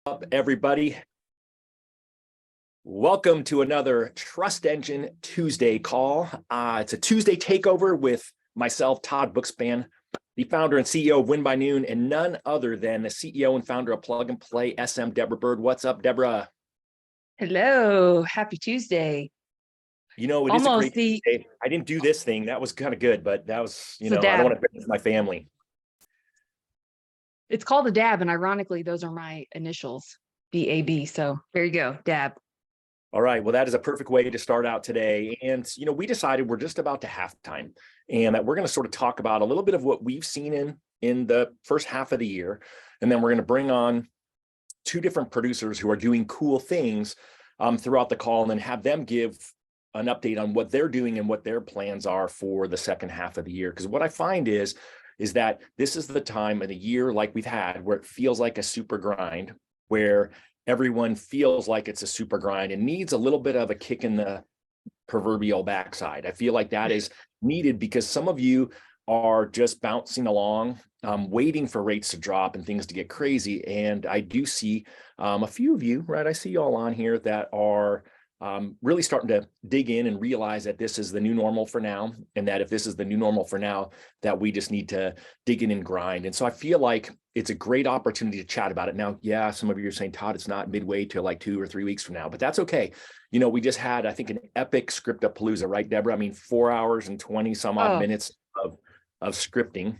Up, everybody? Welcome to another Trust Engine Tuesday call. It's a Tuesday takeover with myself, Todd Bookspan, the founder and CEO of Win by Noon, and none other than the CEO and founder of Plug and Play, SM, Deborah Bird. What's up, Deborah? Hello, happy Tuesday. You know, it is a great Tuesday. I didn't do this thing. That was kind of good, but that was, I don't want to miss my family. It's called a dab, and ironically, those are my initials, DAB. So there you go, dab. All right. Well, that is a perfect way to start out today. And, we decided we're just about to halftime and that we're going to sort of talk about a little bit of what we've seen in the first half of the year. And then we're going to bring on two different producers who are doing cool things throughout the call and then have them give an update on what they're doing and what their plans are for the second half of the year. Because what I find is that this is the time of the year like we've had where it feels like a super grind, where everyone feels like it's a super grind and needs a little bit of a kick in the proverbial backside. I feel like that is needed because some of you are just bouncing along, waiting for rates to drop and things to get crazy. And I do see a few of you, right? I see you all on here that are really starting to dig in and realize that this is the new normal for now. And that if this is the new normal for now, that we just need to dig in and grind. And so I feel like it's a great opportunity to chat about it. Now, yeah, some of you are saying, Todd, it's not midway to like 2 or 3 weeks from now, but that's okay. We just had, I think, an epic script-a-palooza, right, Deborah? I mean, 4 hours and 20 some odd minutes of scripting.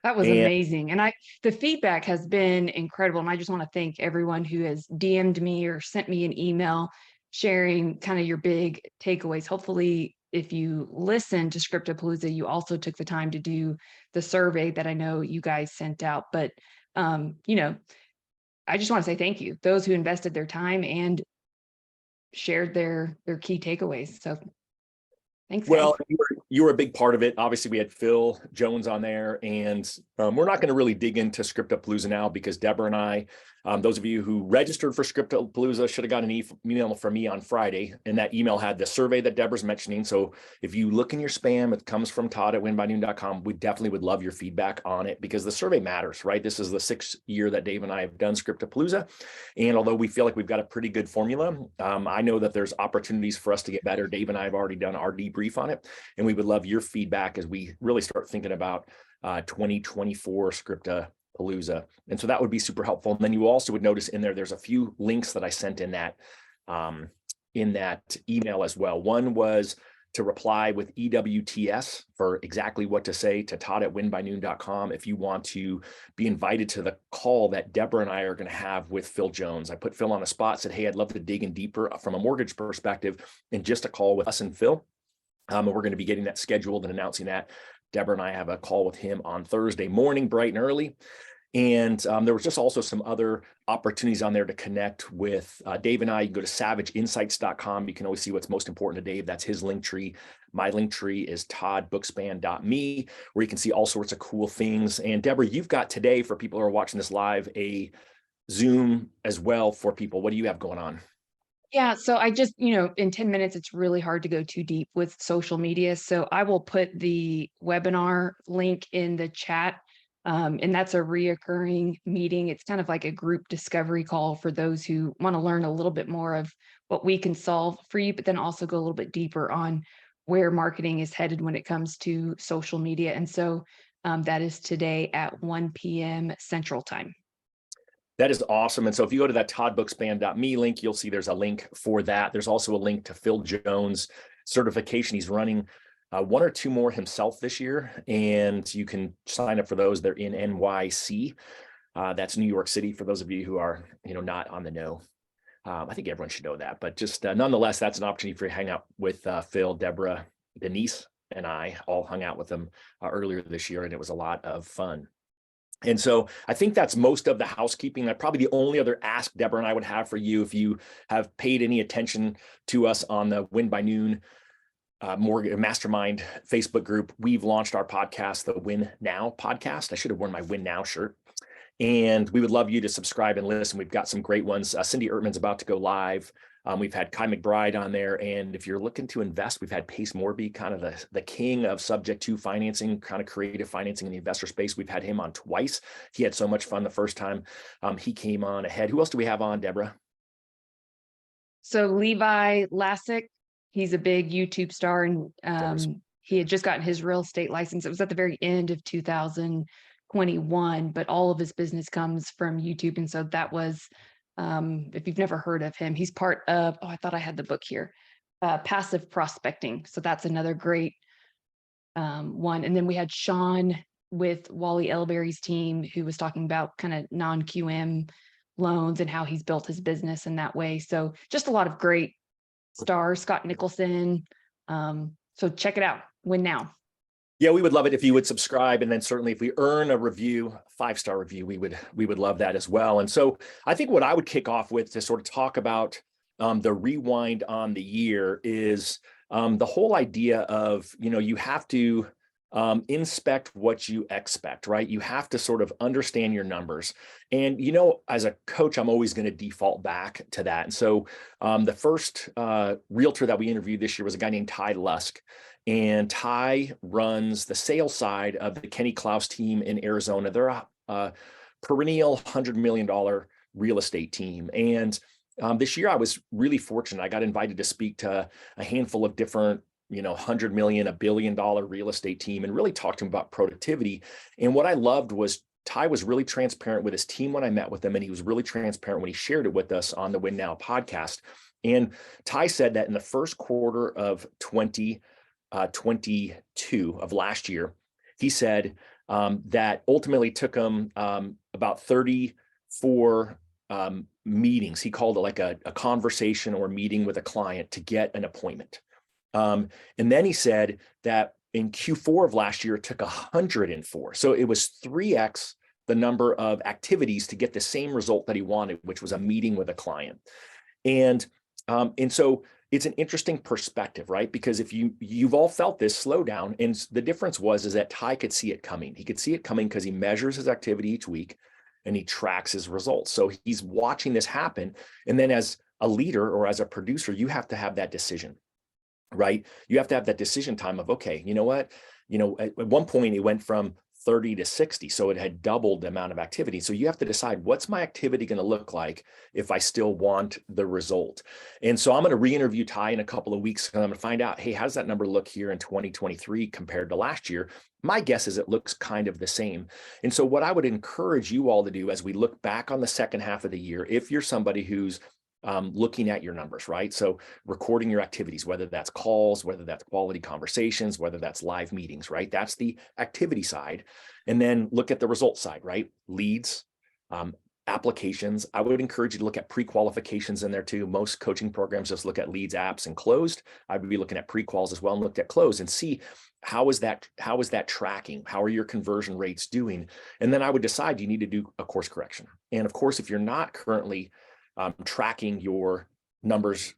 That was amazing. And the feedback has been incredible. And I just want to thank everyone who has DM'd me or sent me an email sharing kind of your big takeaways. Hopefully, if you listen to Script-a-Palooza, you also took the time to do the survey that I know you guys sent out. But, I just want to say thank you. Those who invested their time and shared their key takeaways. So thanks. Well, you were a big part of it. Obviously, we had Phil Jones on there, and we're not going to really dig into Script-a-Palooza now because Deborah and I, those of you who registered for Script-a-Palooza should have got an email from me on Friday, and that email had the survey that Deborah's mentioning. So if you look in your spam, it comes from Todd at winbynoon.com. We definitely would love your feedback on it because the survey matters, right? This is the 6th year that Dave and I have done Script-a-Palooza, and although we feel like we've got a pretty good formula, I know that there's opportunities for us to get better. Dave and I have already done our debrief on it, and we would love your feedback as we really start thinking about 2024 Script-a-Palooza. And so that would be super helpful. And then you also would notice in there's a few links that I sent in that email as well. One was to reply with EWTS for exactly what to say to Todd at winbynoon.com if you want to be invited to the call that Deborah and I are going to have with Phil Jones. I put Phil on the spot, said, hey, I'd love to dig in deeper from a mortgage perspective in just a call with us and Phil. And we're going to be getting that scheduled and announcing that. Deborah and I have a call with him on Thursday morning, bright and early. And there was just also some other opportunities on there to connect with Dave and I. You can go to savageinsights.com. You can always see what's most important to Dave. That's his link tree. My link tree is toddbookspan.me, where you can see all sorts of cool things. And Deborah, you've got today, for people who are watching this live, a Zoom as well for people. What do you have going on? Yeah, so I just, in 10 minutes, it's really hard to go too deep with social media. So I will put the webinar link in the chat. And that's a reoccurring meeting. It's kind of like a group discovery call for those who want to learn a little bit more of what we can solve for you, but then also go a little bit deeper on where marketing is headed when it comes to social media. And so that is today at 1 p.m. Central Time. That is awesome. And so if you go to that toddbookspan.me link, you'll see there's a link for that. There's also a link to Phil Jones certification. He's running 1 or 2 more himself this year, and you can sign up for those. They're in NYC. That's New York City for those of you who are, not on the know. I think everyone should know that, but just nonetheless, that's an opportunity for you to hang out with Phil, Deborah, Denise, and I all hung out with them earlier this year, and it was a lot of fun. And so I think that's most of the housekeeping. Probably the only other ask Deborah and I would have for you, if you have paid any attention to us on the Win by Noon Mortgage Mastermind Facebook group, we've launched our podcast, the Win Now podcast. I should have worn my Win Now shirt. And we would love you to subscribe and listen. We've got some great ones. Cindy Ertman's about to go live We've had Kai McBride on there. And if you're looking to invest, we've had Pace Morby, kind of the king of subject to financing, kind of creative financing in the investor space. We've had him on twice. He had so much fun the first time he came on ahead. Who else do we have on, Deborah? So Levi Lassick, he's a big YouTube star, and he had just gotten his real estate license. It was at the very end of 2021, but all of his business comes from YouTube. And so that was, if you've never heard of him, he's part of, I thought I had the book here, Passive Prospecting. So that's another great one. And then we had Sean with Wally Elberry's team, who was talking about kind of non-QM loans and how he's built his business in that way. So just a lot of great stars. Scott Nicholson. So check it out. Win now. Yeah, we would love it if you would subscribe. And then certainly if we earn a review, 5-star review, we would love that as well. And so I think what I would kick off with to sort of talk about the rewind on the year is the whole idea of, you have to inspect what you expect, right? You have to sort of understand your numbers. And, as a coach, I'm always going to default back to that. And so the first realtor that we interviewed this year was a guy named Ty Lusk. And Ty runs the sales side of the Kenny Klaus team in Arizona. They're a perennial $100 million real estate team. And this year I was really fortunate. I got invited to speak to a handful of different $100 million, $1 billion real estate team, and really talked to him about productivity. And what I loved was Ty was really transparent with his team when I met with him, and he was really transparent when he shared it with us on the Win Now podcast. And Ty said that in the first quarter of 2022 of last year, he said that ultimately took him about 34 meetings. He called it like a conversation or meeting with a client to get an appointment. And then he said that in Q4 of last year, it took 104. So it was 3x the number of activities to get the same result that he wanted, which was a meeting with a client. And so it's an interesting perspective, right? Because if you've all felt this slowdown, and the difference is that Ty could see it coming. He could see it coming because he measures his activity each week and he tracks his results. So he's watching this happen. And then as a leader or as a producer, you have to have that decision. Right? You have to have that decision time of, okay, you know what? At one point it went from 30 to 60. So it had doubled the amount of activity. So you have to decide, what's my activity going to look like if I still want the result? And so I'm going to re-interview Ty in a couple of weeks, and I'm going to find out, hey, how does that number look here in 2023 compared to last year? My guess is it looks kind of the same. And so what I would encourage you all to do as we look back on the second half of the year, if you're somebody who's looking at your numbers, right? So recording your activities, whether that's calls, whether that's quality conversations, whether that's live meetings, right? That's the activity side. And then look at the result side, right? Leads, applications. I would encourage you to look at pre-qualifications in there too. Most coaching programs just look at leads, apps, and closed. I would be looking at pre-quals as well and looked at close and see how is that tracking? How are your conversion rates doing? And then I would decide you need to do a course correction. And of course, if you're not currently tracking your numbers,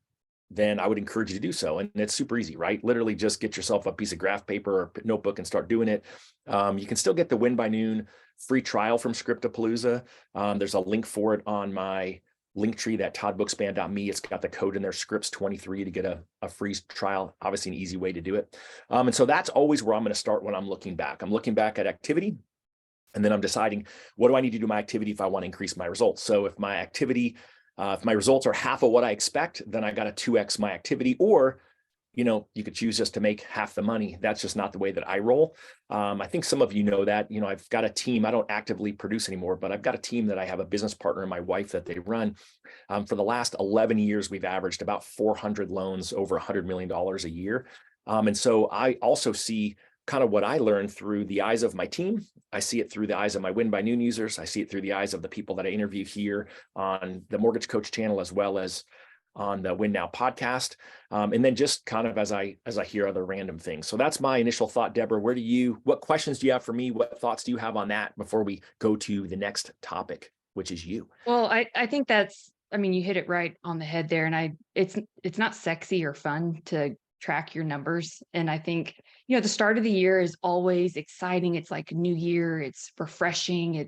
then I would encourage you to do so. And it's super easy, right? Literally just get yourself a piece of graph paper or notebook and start doing it. You can still get the Win by Noon free trial from Scriptapalooza. There's a link for it on my link tree, that toddbookspan.me. It's got the code in there, Scripts23, to get a free trial. Obviously an easy way to do it. And so that's always where I'm going to start when I'm looking back. I'm looking back at activity, and then I'm deciding, what do I need to do my activity if I want to increase my results? So if my activity, if my results are half of what I expect, then I got to 2x my activity. Or, you could choose just to make half the money. That's just not the way that I roll. I think some of you know that. I've got a team. I don't actively produce anymore, but I've got a team that I have a business partner and my wife that they run. For the last 11 years, we've averaged about 400 loans over $100 million a year. And so I also see kind of what I learned through the eyes of my team. I see it through the eyes of my Win by Noon users. I see it through the eyes of the people that I interview here on the Mortgage Coach channel, as well as on the Win Now podcast. And then just kind of as I hear other random things. So that's my initial thought. Deborah, what questions do you have for me? What thoughts do you have on that before we go to the next topic, which is you? Well, I think you hit it right on the head there. And it's not sexy or fun to track your numbers. And I think, the start of the year is always exciting. It's like a new year. It's refreshing.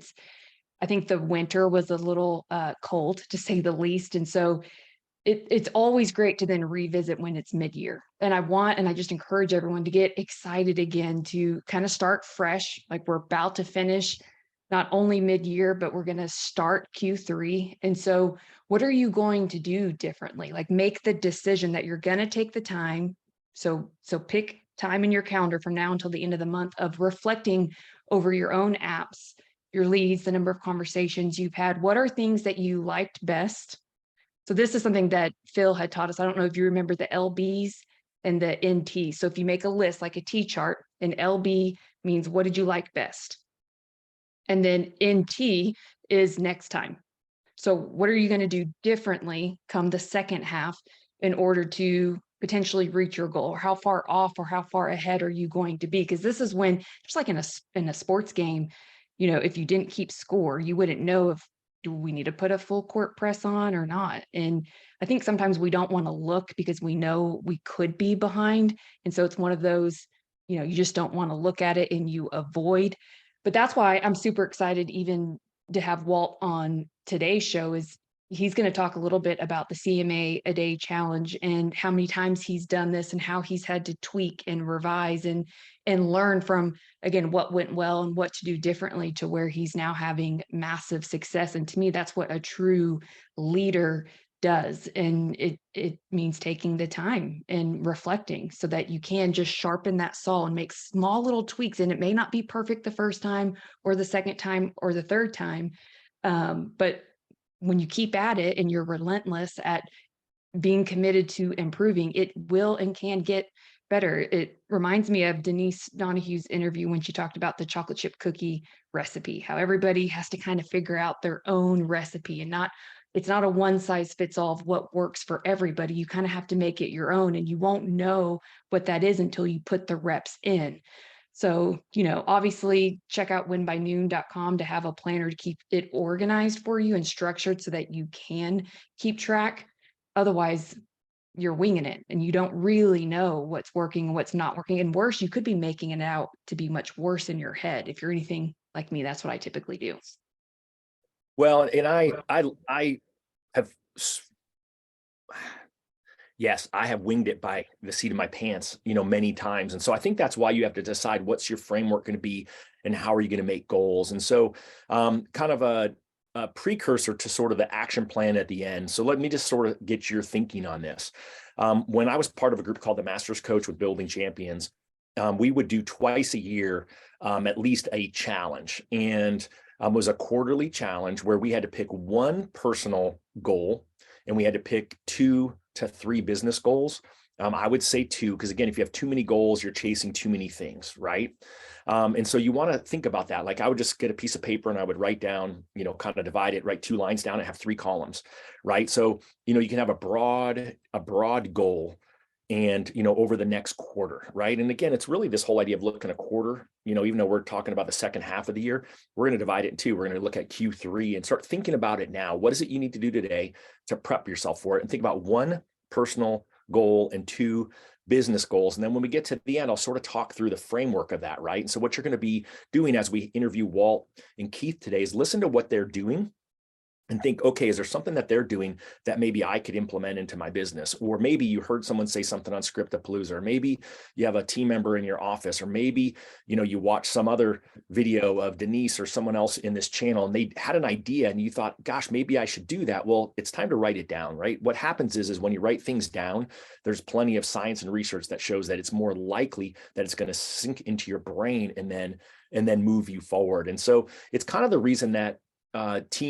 I think the winter was a little cold, to say the least. And so it's always great to then revisit when it's mid-year. And I just encourage everyone to get excited again, to kind of start fresh. Like, we're about to finish not only mid-year, but we're going to start Q3. And so what are you going to do differently? Like, make the decision that you're going to take the time. So pick time in your calendar from now until the end of the month of reflecting over your own apps, your leads, the number of conversations you've had. What are things that you liked best? So this is something that Phil had taught us. I don't know if you remember the LBs and the NT. So if you make a list, like a T chart, an LB means what did you like best? And then NT is next time. So what are you going to do differently come the second half in order to potentially reach your goal? Or how far off or how far ahead are you going to be? Because this is when, just like in a sports game, if you didn't keep score, you wouldn't know if, do we need to put a full court press on or not? And I think sometimes we don't want to look because we know we could be behind. And so it's one of those, you just don't want to look at it and you avoid. But that's why I'm super excited even to have Walt on today's show. Is he's going to talk a little bit about the CMA a day challenge and how many times he's done this and how he's had to tweak and revise and learn from, again, what went well and what to do differently to where he's now having massive success. And to me, that's what a true leader does. And it means taking the time and reflecting so that you can just sharpen that saw and make small little tweaks. And it may not be perfect the first time or the second time or the third time. But when you keep at it and you're relentless at being committed to improving, it will and can get better. It reminds me of Denise Donahue's interview when she talked about the chocolate chip cookie recipe, how everybody has to kind of figure out their own recipe, and it's not a one size fits all of what works for everybody. You kind of have to make it your own, and you won't know what that is until you put the reps in. So, obviously check out winbynoon.com to have a planner to keep it organized for you and structured so that you can keep track. Otherwise, you're winging it and you don't really know what's working and what's not working. And worse, you could be making it out to be much worse in your head. If you're anything like me, that's what I typically do. Well, and I have, yes, I have winged it by the seat of my pants, many times. And so I think that's why you have to decide what's your framework going to be and how are you going to make goals. And so kind of a precursor to sort of the action plan at the end. So let me just sort of get your thinking on this. When I was part of a group called the Masters Coach with Building Champions, we would do twice a year, at least a challenge. And was a quarterly challenge where we had to pick one personal goal and we had to pick 2 to 3 business goals. I would say 2, because again, if you have too many goals, you're chasing too many things, right? And so you want to think about that. Like, I would just get a piece of paper and I would write down, kind of divide it, write 2 lines down and have 3 columns, right? So, you can have a broad goal and, over the next quarter, right? And again, it's really this whole idea of looking a quarter, even though we're talking about the second half of the year, we're going to divide it in 2. We're going to look at Q3 and start thinking about it now. What is it you need to do today to prep yourself for it? And think about 1 personal goal and 2 business goals. And then when we get to the end, I'll sort of talk through the framework of that, right? And so what you're going to be doing as we interview Walt and Keith today is listen to what they're doing and think, okay, is there something that they're doing that maybe I could implement into my business? Or maybe you heard someone say something on Scriptapalooza, or maybe you have a team member in your office, or maybe, you watch some other video of Denise or someone else in this channel and they had an idea and you thought, gosh, maybe I should do that. Well, it's time to write it down, right? What happens is when you write things down, there's plenty of science and research that shows that it's more likely that it's going to sink into your brain and then move you forward. And so it's kind of the reason that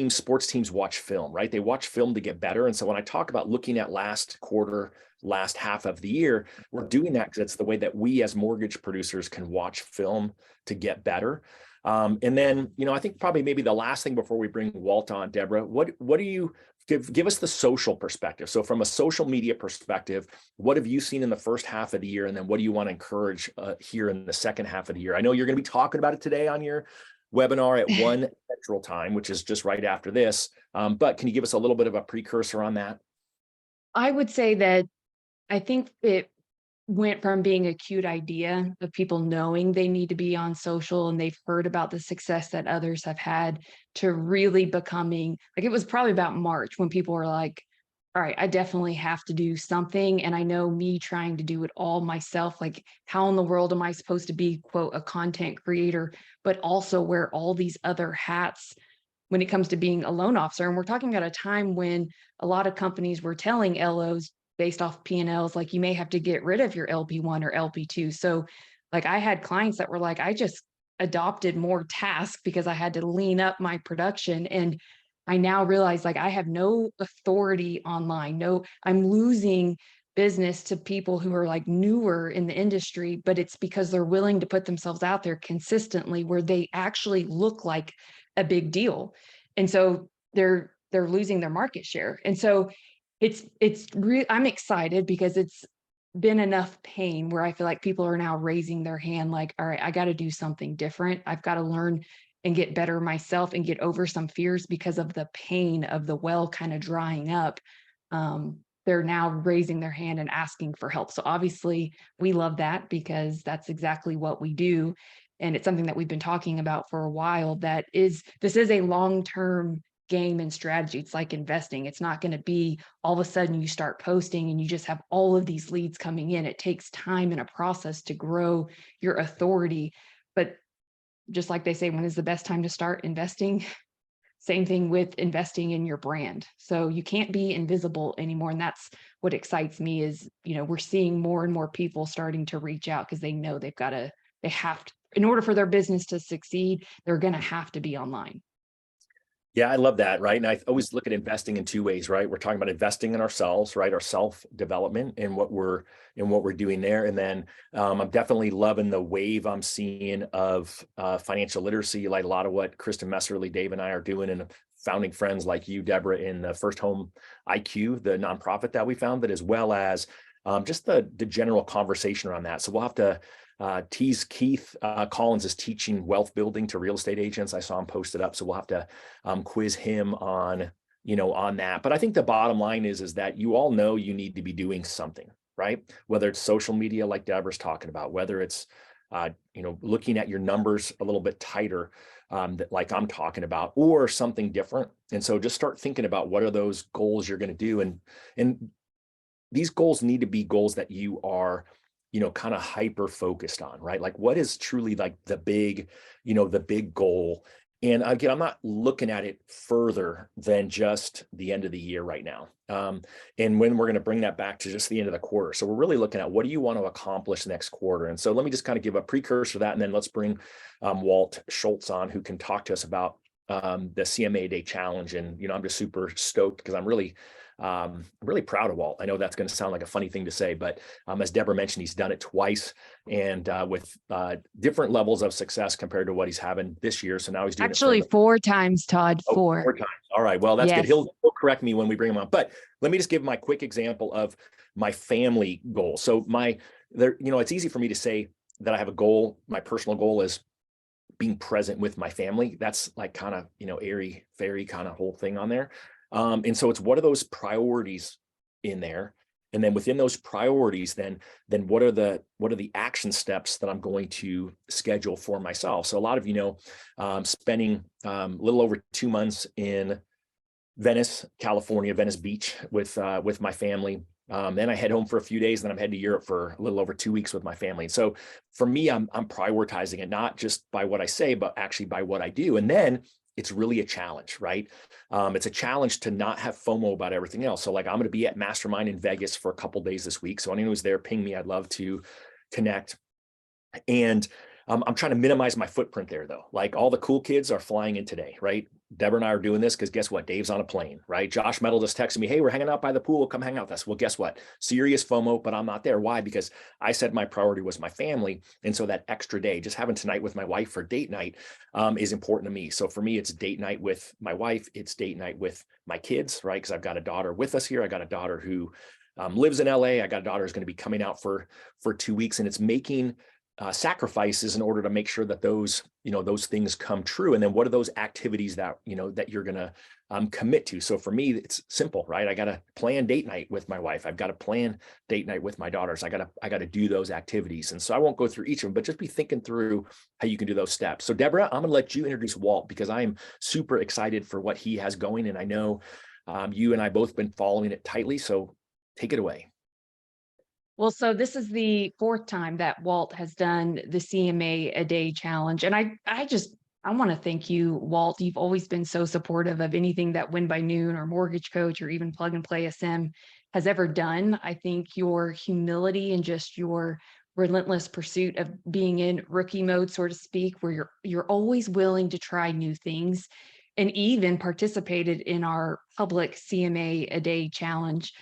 sports teams watch film, right? They watch film to get better. And so when I talk about looking at last quarter, last half of the year, we're doing that because it's the way that we as mortgage producers can watch film to get better. And then, I think probably maybe the last thing before we bring Walt on, Deborah, what do you give us the social perspective? So from a social media perspective, what have you seen in the first half of the year? And then what do you want to encourage here in the second half of the year? I know you're going to be talking about it today on your webinar at 1 Central Time, which is just right after this. But can you give us a little bit of a precursor on that? I would say that I think it went from being a cute idea of people knowing they need to be on social and they've heard about the success that others have had to really becoming, like, it was probably about March when people were like, all right, I definitely have to do something. And I know me trying to do it all myself, like how in the world am I supposed to be, quote, a content creator, but also wear all these other hats when it comes to being a loan officer? And we're talking about a time when a lot of companies were telling LOs based off P&Ls, like you may have to get rid of your LP1 or LP2. So like I had clients that were like, I just adopted more tasks because I had to lean up my production. And I now realize like I have no authority online. No, I'm losing business to people who are like newer in the industry, but it's because they're willing to put themselves out there consistently where they actually look like a big deal. And so they're losing their market share. And so I'm excited because it's been enough pain where I feel like people are now raising their hand like, all right, I got to do something different. I've got to learn and get better myself and get over some fears because of the pain of the well kind of drying up. They're now raising their hand and asking for help. So obviously we love that because that's exactly what we do. And it's something that we've been talking about for a while. This is a long-term game and strategy. It's like investing. It's not going to be all of a sudden you start posting and you just have all of these leads coming in. It takes time and a process to grow your authority. But just like they say, when is the best time to start investing? Same thing with investing in your brand. So you can't be invisible anymore. And that's what excites me is, we're seeing more and more people starting to reach out because they know they have to, in order for their business to succeed, they're going to have to be online. Yeah, I love that, right? And I always look at investing in two ways, right? We're talking about investing in ourselves, right? Our self-development and what we're doing there. And then I'm definitely loving the wave I'm seeing of financial literacy, like a lot of what Kristen Messerly, Dave, and I are doing, and founding friends like you, Deborah, in the First Home IQ, the nonprofit that we founded, as well as just the general conversation around that. So we'll have to tease Keith Collins is teaching wealth building to real estate agents. I saw him posted up, so we'll have to quiz him on that. But I think the bottom line is that you all know you need to be doing something, right? Whether it's social media like Deborah's talking about, whether it's looking at your numbers a little bit tighter, like I'm talking about, or something different. And so just start thinking about what are those goals you're going to do, and these goals need to be goals that you are kind of hyper focused on, right? Like what is truly like the big goal. And again, I'm not looking at it further than just the end of the year right now. And when we're going to bring that back to just the end of the quarter. So we're really looking at what do you want to accomplish next quarter? And so let me just kind of give a precursor to that. And then let's bring Walt Schulz on, who can talk to us about the CMA Day Challenge. And, I'm just super stoked because I'm really proud of Walt. I know that's going to sound like a funny thing to say, but as Deborah mentioned, he's done it twice and with different levels of success compared to what he's having this year. So now he's doing actually it 4 times, Todd. Four times. All right. Well, that's yes. good. He'll correct me when we bring him on. But let me just give my quick example of my family goal. So it's easy for me to say that I have a goal. My personal goal is being present with my family. That's like kind of, airy fairy kind of whole thing on there. And so it's what are those priorities in there? And then within those priorities, then what are the action steps that I'm going to schedule for myself? So a lot of, spending a little over 2 months in Venice, California, Venice Beach with my family. Then I head home for a few days, and then I'm heading to Europe for a little over 2 weeks with my family. And so for me, I'm prioritizing it, not just by what I say, but actually by what I do. And then it's really a challenge, right? It's a challenge to not have FOMO about everything else. So like I'm going to be at Mastermind in Vegas for a couple of days this week. So anyone who's there, ping me. I'd love to connect. And I'm trying to minimize my footprint there, though. Like all the cool kids are flying in today, right? Deborah and I are doing this because guess what? Dave's on a plane, right? Josh Metal just texted me, hey, we're hanging out by the pool. Come hang out with us. Well, guess what? Serious FOMO, but I'm not there. Why? Because I said my priority was my family. And so that extra day, just having tonight with my wife for date night is important to me. So for me, it's date night with my wife. It's date night with my kids, right? Because I've got a daughter with us here. I got a daughter who lives in LA. I got a daughter who's going to be coming out for 2 weeks, and it's making sacrifices in order to make sure that those things come true. And then what are those activities that, that you're going to commit to? So for me, it's simple, right? I got to plan date night with my wife. I've got to plan date night with my daughters. I got to do those activities. And so I won't go through each of them, but just be thinking through how you can do those steps. So Deborah, I'm going to let you introduce Walt because I am super excited for what he has going. And I know You and I both been following it tightly, so take it away. Well, so this is the fourth time that Walt has done the CMA a day challenge. And I want to thank you, Walt. You've always been so supportive of anything that Win by Noon or Mortgage Coach or even Plug and Play SM has ever done. I think your humility and just your relentless pursuit of being in rookie mode, so to speak, where you're always willing to try new things, and even participated in our public CMA a day challenge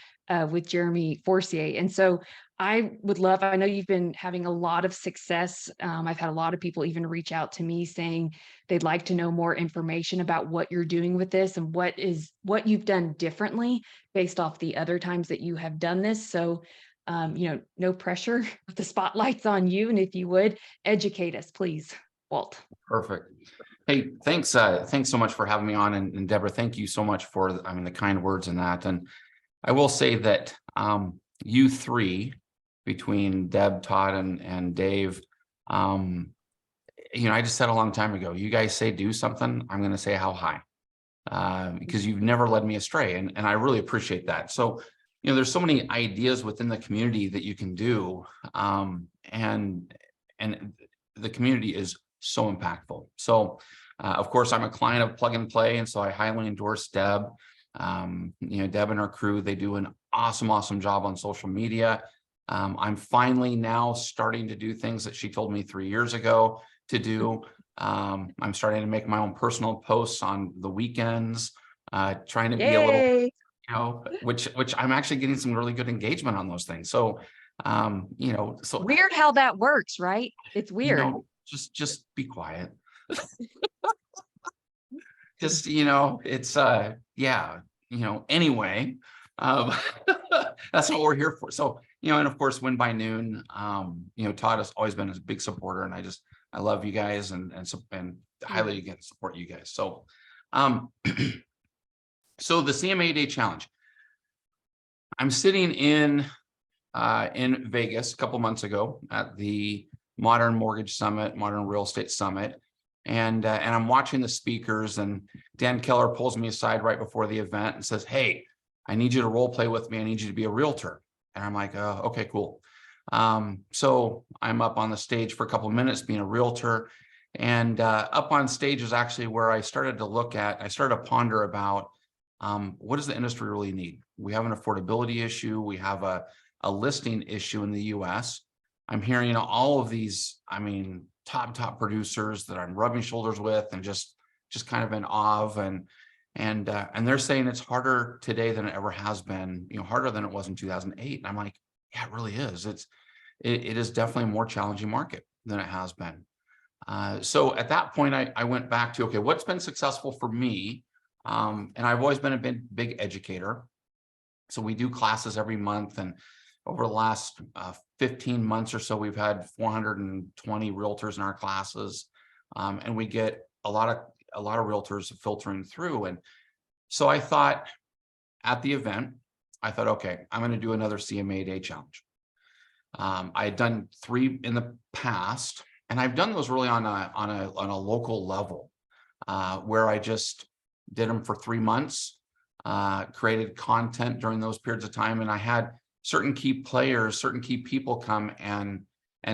with Jeremy Forcier. And so I would love, I know you've been having a lot of success. I've had a lot of people even reach out to me saying they'd like to know more information about what you're doing with this and what you've done differently based off the other times that you have done this. So, no pressure. The spotlight's on you. And if you would educate us, please, Walt. Perfect. Hey, thanks. Thanks so much for having me on. And Deborah, thank you so much for, the kind words in that. And I will say that you three, between Deb, Todd, and Dave, I just said a long time ago, you guys say do something, I'm going to say how high, because you've never led me astray. And I really appreciate that. So, there's so many ideas within the community that you can do. And the community is so impactful. So, of course, I'm a client of Plug and Play. And so I highly endorse Deb. Deb and her crew, they do an awesome job on social media. I'm finally now starting to do things that she told me 3 years ago to do. I'm starting to make my own personal posts on the weekends, trying to be a little, which I'm actually getting some really good engagement on those things. So, so weird how that works, right? It's weird. Just be quiet. Just, it's, anyway, that's what we're here for. So, and of course, Win by Noon, Todd has always been a big supporter, and I love you guys and highly again support you guys. So, so the CMA Day Challenge, I'm sitting in Vegas a couple months ago at the Modern Mortgage Summit, Modern Real Estate Summit. And I'm watching the speakers, and Dan Keller pulls me aside right before the event and says, "Hey, I need you to role play with me. I need you to be a realtor." And I'm like, "Okay, cool." So I'm up on the stage for a couple of minutes being a realtor, and up on stage is actually where I started to ponder about what does the industry really need? We have an affordability issue. We have a listing issue in the US. I'm hearing all of these, top producers that I'm rubbing shoulders with and just kind of in awe of, and they're saying it's harder today than it ever has been, harder than it was in 2008. And I'm like, yeah, it really is. It is definitely a more challenging market than it has been. So at that point, I went back to, okay, what's been successful for me? And I've always been a big educator. So we do classes every month, and over the last 15 months or so, we've had 420 realtors in our classes, and we get a lot of realtors filtering through. And so I thought, at the event, okay, I'm going to do another CMA Day Challenge. I had done 3 in the past, and I've done those really on a local level, where I just did them for 3 months, created content during those periods of time, and I had certain key players, certain key people come and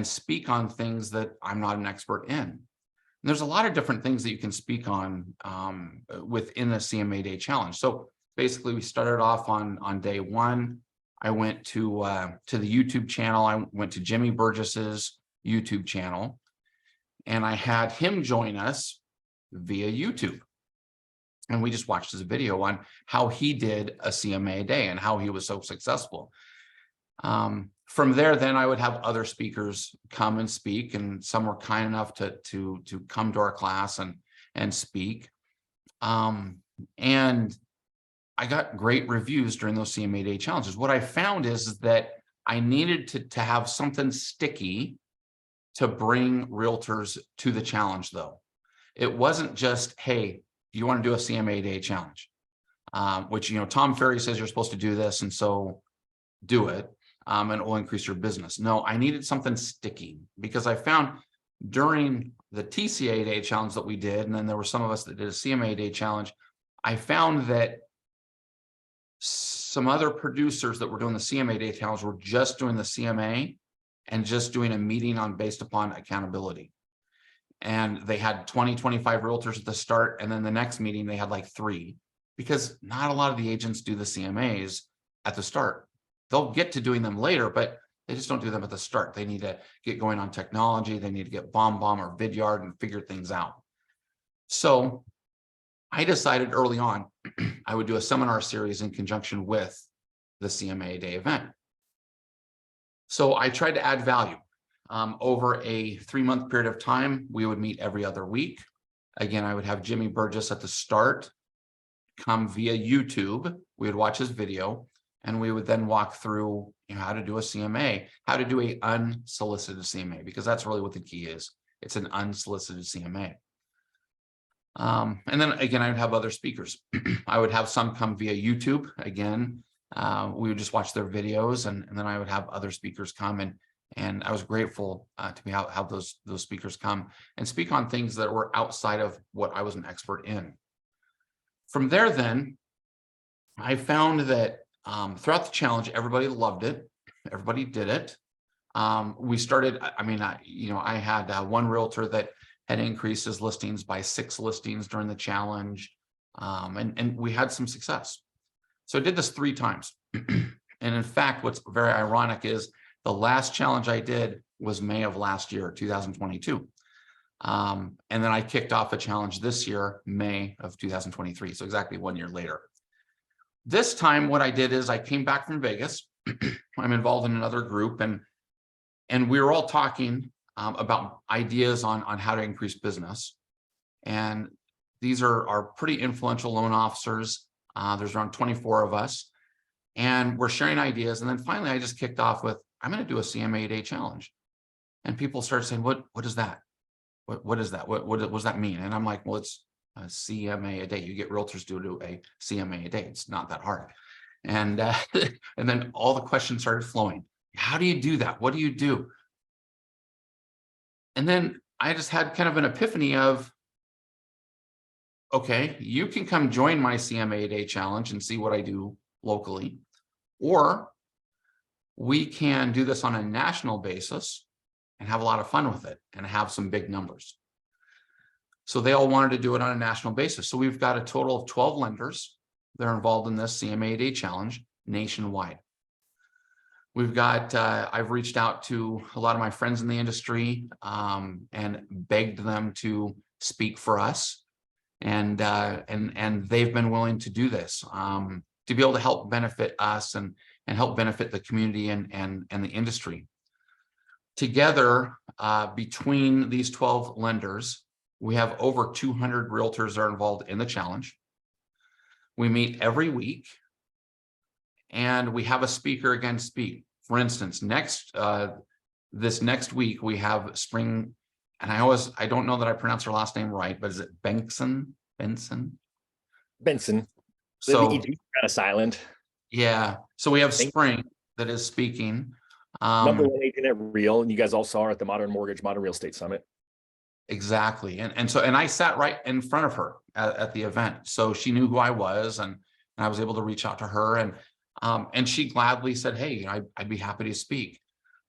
speak on things that I'm not an expert in. And there's a lot of different things that you can speak on within the CMA Day Challenge. So basically, we started off on day 1. I went to the YouTube channel. I went to Jimmy Burgess's YouTube channel, and I had him join us via YouTube. And we just watched his video on how he did a CMA day and how he was so successful. From there, then I would have other speakers come and speak, and some were kind enough to come to our class and speak. And I got great reviews during those CMA Day challenges. What I found is that I needed to have something sticky to bring realtors to the challenge, though. It wasn't just, hey, you want to do a CMA Day challenge, which, Tom Ferry says you're supposed to do this, and so do it, and it will increase your business. No, I needed something sticky, because I found during the TCA Day challenge that we did, and then there were some of us that did a CMA Day challenge, I found that some other producers that were doing the CMA Day Challenge were just doing the CMA and just doing a meeting on based upon accountability. And they had 20, 25 realtors at the start. And then the next meeting, they had like 3, because not a lot of the agents do the CMAs at the start. They'll get to doing them later, but they just don't do them at the start. They need to get going on technology. They need to get Bomb or Vidyard and figure things out. So I decided early on, I would do a seminar series in conjunction with the CMA Day event. So I tried to add value. Over a 3-month period of time, we would meet every other week. Again, I would have Jimmy Burgess at the start come via YouTube. We would watch his video, and we would then walk through, how to do a CMA, how to do a unsolicited CMA, because that's really what the key is. It's an unsolicited CMA. And then again, I would have other speakers. I would have some come via YouTube. Again, we would just watch their videos, and then I would have other speakers come, and I was grateful to be have those speakers come and speak on things that were outside of what I was an expert in. From there, then, I found that throughout the challenge, everybody loved it. Everybody did it. We started, I had one realtor that had increased his listings by 6 listings during the challenge. And we had some success. So I did this 3 times. And in fact, what's very ironic is the last challenge I did was May of last year, 2022. And then I kicked off a challenge this year, May of 2023. So exactly 1 year later. This time, what I did is I came back from Vegas. I'm involved in another group, and we were all talking about ideas on how to increase business. And these are pretty influential loan officers. There's around 24 of us, and we're sharing ideas. And then finally, I just kicked off with, I'm going to do a CMA Day challenge. And people started saying, what is that? What is that? What does that mean? And I'm like, well, it's a CMA a day. You get realtors to do a CMA a day. It's not that hard. And and then all the questions started flowing. How do you do that? What do you do? And then I just had kind of an epiphany of, okay, you can come join my CMA Day challenge and see what I do locally, or we can do this on a national basis and have a lot of fun with it and have some big numbers. So they all wanted to do it on a national basis. So we've got a total of 12 lenders that are involved in this CMA Day challenge nationwide. We've got, I've reached out to a lot of my friends in the industry and begged them to speak for us. And they've been willing to do this to be able to help benefit us and help benefit the community and the industry. Together, between these 12 lenders, we have over 200 realtors that are involved in the challenge. We meet every week, and we have a speaker again speak. For instance, this next week we have Spring, and I don't know that I pronounce her last name right, but is it Benson? Benson. So kind of silent. Yeah. So we have Spring that is speaking. Number 1 agent at Real, and you guys all saw her at the Modern Real Estate Summit. Exactly. And I sat right in front of her at the event. So she knew who I was, and I was able to reach out to her, and she gladly said, hey, I'd be happy to speak.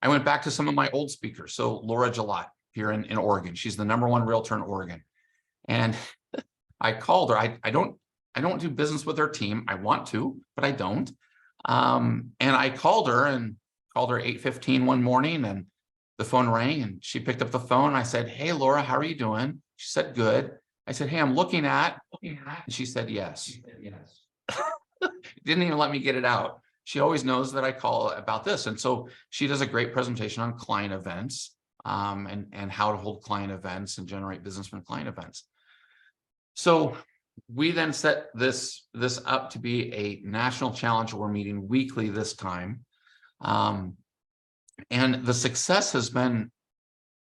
I went back to some of my old speakers. So Laura Gillot here in Oregon, she's the #1 realtor in Oregon. And I called her. I don't do business with her team. I want to, but I don't. And I called her at 8:15 one morning, and the phone rang, and she picked up the phone. I said, hey, Laura, how are you doing? She said, good. I said, hey, I'm looking at, and she said, yes. Didn't even let me get it out. She always knows that I call about this. And so she does a great presentation on client events and how to hold client events and generate business from client events. So we then set this up to be a national challenge. We're meeting weekly this time. And the success has been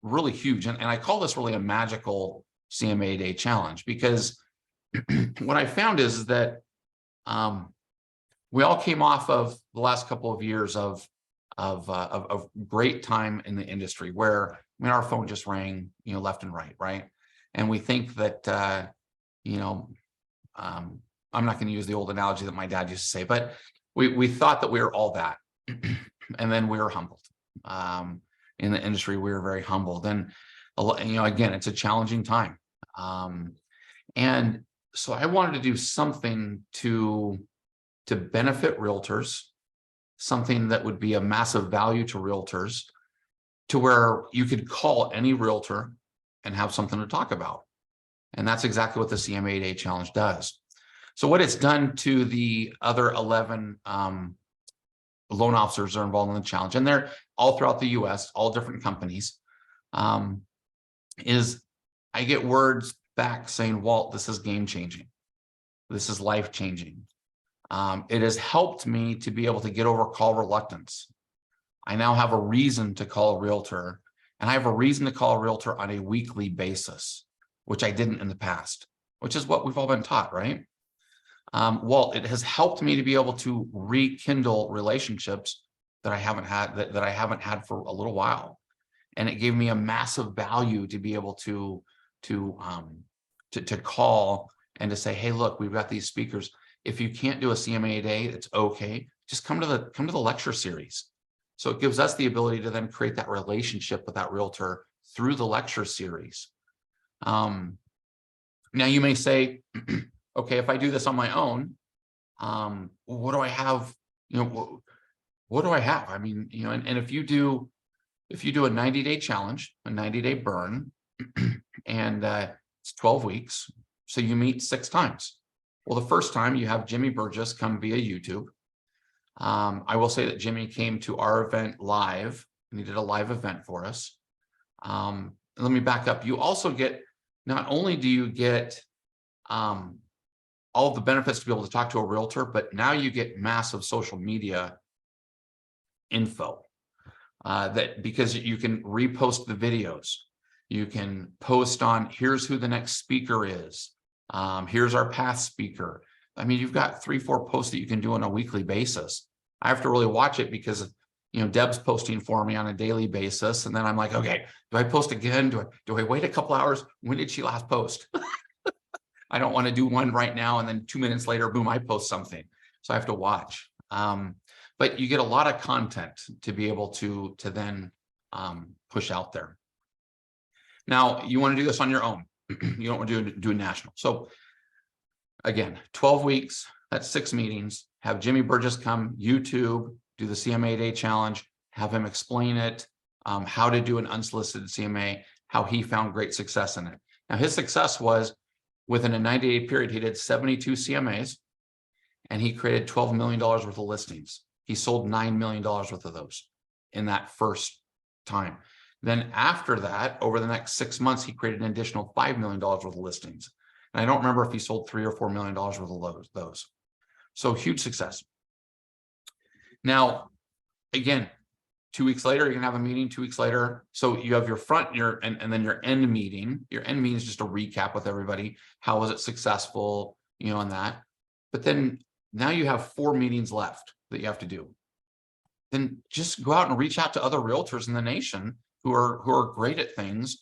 really huge. And I call this really a magical CMA Day challenge, because what I found is that we all came off of the last couple of years of great time in the industry where, our phone just rang, left and right. And we think that, I'm not going to use the old analogy that my dad used to say, but we thought that we were all that. And then we were humbled. In the industry, we were very humbled. And, again, it's a challenging time. And so I wanted to do something to benefit realtors, something that would be a massive value to realtors, to where you could call any realtor and have something to talk about. And that's exactly what the CMA Day Challenge does. So what it's done to the other 11 loan officers that are involved in the challenge, and they're all throughout the US, all different companies, is I get words back saying, Walt, this is game changing. This is life changing. It has helped me to be able to get over call reluctance. I now have a reason to call a realtor, and I have a reason to call a realtor on a weekly basis, which I didn't in the past, which is what we've all been taught, right? Walt, it has helped me to be able to rekindle relationships that I haven't had that I haven't had for a little while, and it gave me a massive value to be able to call and to say, hey, look, we've got these speakers. If you can't do a CMA day, it's okay. Just come to the lecture series. So it gives us the ability to then create that relationship with that realtor through the lecture series. Now you may say, okay, if I do this on my own, what do I have? What do I have? I mean, and if you do a 90-day challenge, a 90-day burn, and it's 12 weeks, so you meet 6 times. Well, the first time you have Jimmy Burgess come via YouTube. I will say that Jimmy came to our event live, and he did a live event for us. Let me back up. You also get, not only do you get all of the benefits to be able to talk to a realtor, but now you get massive social media info because you can repost the videos. You can post on, here's who the next speaker is. Here's our past speaker. I mean, you've got 3-4 posts that you can do on a weekly basis. I have to really watch it because, Deb's posting for me on a daily basis. And then I'm like, okay, do I post again? Do I wait a couple hours? When did she last post? I don't want to do one right now. And then 2 minutes later, boom, I post something. So I have to watch. But you get a lot of content to be able to then push out there. Now, you want to do this on your own. You don't want to do a national. So again, 12 weeks, that's 6 meetings. Have Jimmy Burgess come, YouTube, do the CMA Day Challenge, have him explain it, how to do an unsolicited CMA, how he found great success in it. Now, his success was within a 90-day period, he did 72 CMAs, and he created $12 million worth of listings. He sold $9 million worth of those in that first time. Then after that, over the next 6 months, he created an additional $5 million worth of listings. And I don't remember if he sold $3 or $4 million worth of those. So huge success. Now, again, 2 weeks later, you're gonna have a meeting 2 weeks later. So you have your front, and then your end meeting. Your end meeting is just a recap with everybody. How was it successful, and that. But then now you have 4 meetings left that you have to do. Then just go out and reach out to other realtors in the nation who are great at things.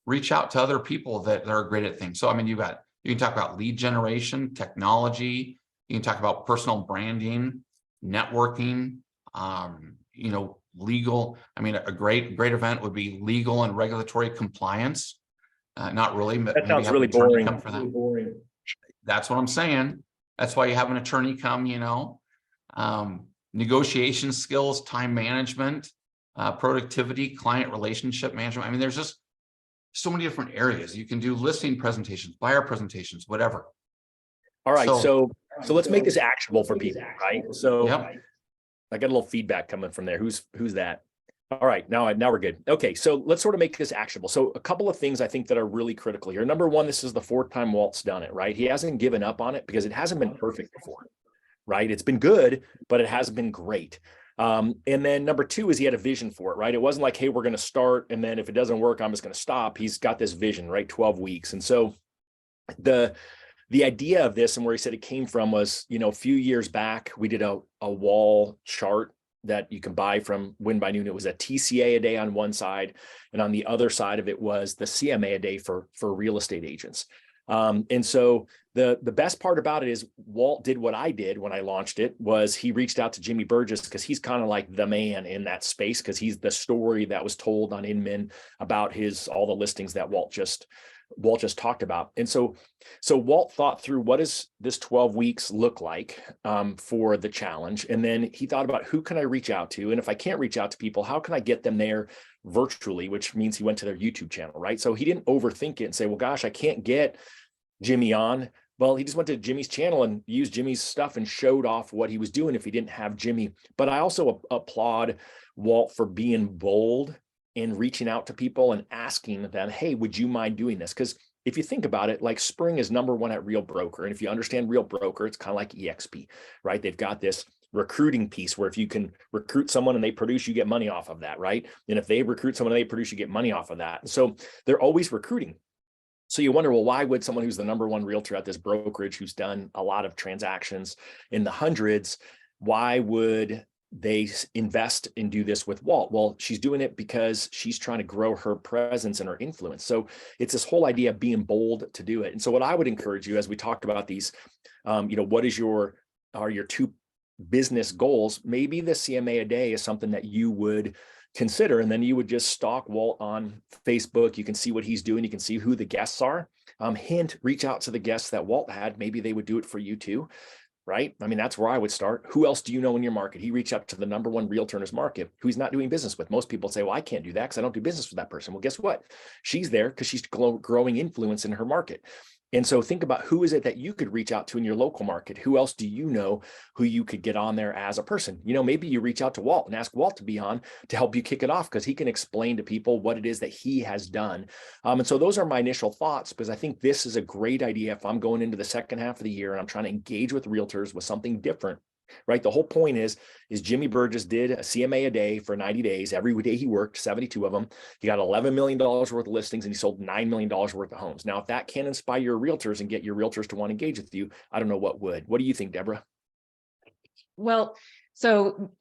Reach out to other people that are great at things. So I mean, you can talk about lead generation, technology. You can talk about personal branding, networking, legal. I mean, a great event would be legal and regulatory compliance. Not really, but that sounds really boring. Come for that. That's what I'm saying. That's why you have an attorney come, negotiation skills, time management, productivity, client relationship management. I mean, there's just so many different areas. You can do listing presentations, buyer presentations, whatever. All right. So let's make this actionable for people, right? So yep. I got a little feedback coming from there. Who's that? All right. Now we're good. Okay. So let's sort of make this actionable. So a couple of things I think that are really critical here. Number one, this is the 4th time Walt's done it, right? He hasn't given up on it because it hasn't been perfect before, right? It's been good, but it hasn't been great. And then number 2 is he had a vision for it, right? It wasn't like, hey, we're going to start, and then if it doesn't work, I'm just going to stop. He's got this vision, right? 12 weeks. And so the idea of this and where he said it came from was, a few years back, we did a wall chart that you can buy from Win by Noon. It was a TCA a day on one side, and on the other side of it was the CMA a day for real estate agents. And so the best part about it is Walt did what I did when I launched it, was he reached out to Jimmy Burgess, because he's kind of like the man in that space, because he's the story that was told on Inman about all the listings that Walt just talked about. And so Walt thought through, what does this 12 weeks look like for the challenge? And then he thought about, who can I reach out to? And if I can't reach out to people, how can I get them there virtually? Which means he went to their YouTube channel, right? So he didn't overthink it and say, well, gosh, I can't get Jimmy on. Well, he just went to Jimmy's channel and used Jimmy's stuff and showed off what he was doing if he didn't have Jimmy. But I also applaud Walt for being bold and reaching out to people and asking them, hey, would you mind doing this? Because if you think about it, like Spring is #1 at Real Broker. And if you understand Real Broker, it's kind of like EXP, right? They've got this recruiting piece where if you can recruit someone and they produce, you get money off of that, right? And if they recruit someone and they produce, you get money off of that. And so they're always recruiting. So you wonder, well, why would someone who's the #1 realtor at this brokerage, who's done a lot of transactions in the hundreds, why would they invest and do this with Walt? Well, she's doing it because she's trying to grow her presence and her influence. So it's this whole idea of being bold to do it. And so what I would encourage you, as we talked about these, what is your 2 business goals? Maybe the CMA a day is something that you would consider, and then you would just stalk Walt on Facebook. You can see what he's doing. You can see who the guests are. Hint, reach out to the guests that Walt had. Maybe they would do it for you too, right? I mean, that's where I would start. Who else do you know in your market? He reached out to the #1 realtor in his market who he's not doing business with. Most people say, well, I can't do that because I don't do business with that person. Well, guess what? She's there because she's growing influence in her market. And so think about, who is it that you could reach out to in your local market? Who else do you know who you could get on there as a person? Maybe you reach out to Walt and ask Walt to be on to help you kick it off, because he can explain to people what it is that he has done. And so those are my initial thoughts, because I think this is a great idea if I'm going into the second half of the year and I'm trying to engage with realtors with something different. Right. The whole point is Jimmy Burgess did a CMA a day for 90 days. Every day he worked, 72 of them. He got $11 million worth of listings and he sold $9 million worth of homes. Now, if that can inspire your realtors and get your realtors to want to engage with you, I don't know what would. What do you think, Deborah? Well, so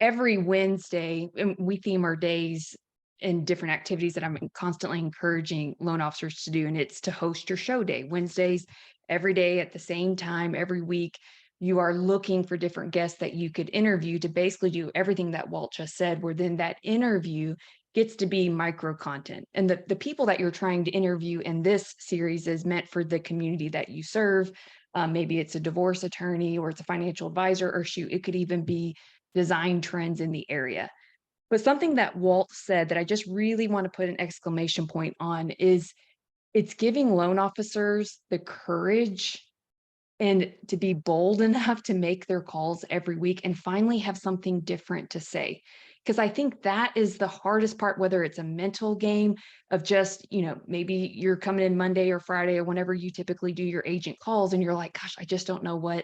every Wednesday, we theme our days in different activities that I'm constantly encouraging loan officers to do. And it's to host your show day. Wednesdays, every day at the same time, every week. You are looking for different guests that you could interview to basically do everything that Walt just said, where then that interview gets to be micro content. And the people that you're trying to interview in this series is meant for the community that you serve. Maybe it's a divorce attorney, or it's a financial advisor, or shoot, it could even be design trends in the area. But something that Walt said that I just really want to put an exclamation point on is, it's giving loan officers the courage and to be bold enough to make their calls every week and finally have something different to say. Because I think that is the hardest part, whether it's a mental game of just, maybe you're coming in Monday or Friday or whenever you typically do your agent calls and you're like, gosh, I just don't know what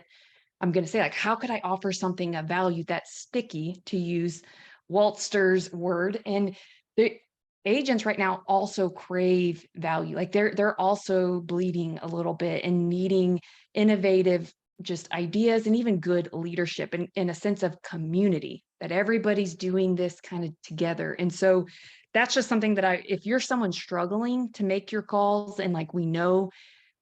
I'm going to say. Like, how could I offer something of value that's sticky, to use Waltster's word? And the agents right now also crave value. Like they're also bleeding a little bit and needing innovative just ideas and even good leadership and in a sense of community, that everybody's doing this kind of together. And so that's just something that if you're someone struggling to make your calls, and like we know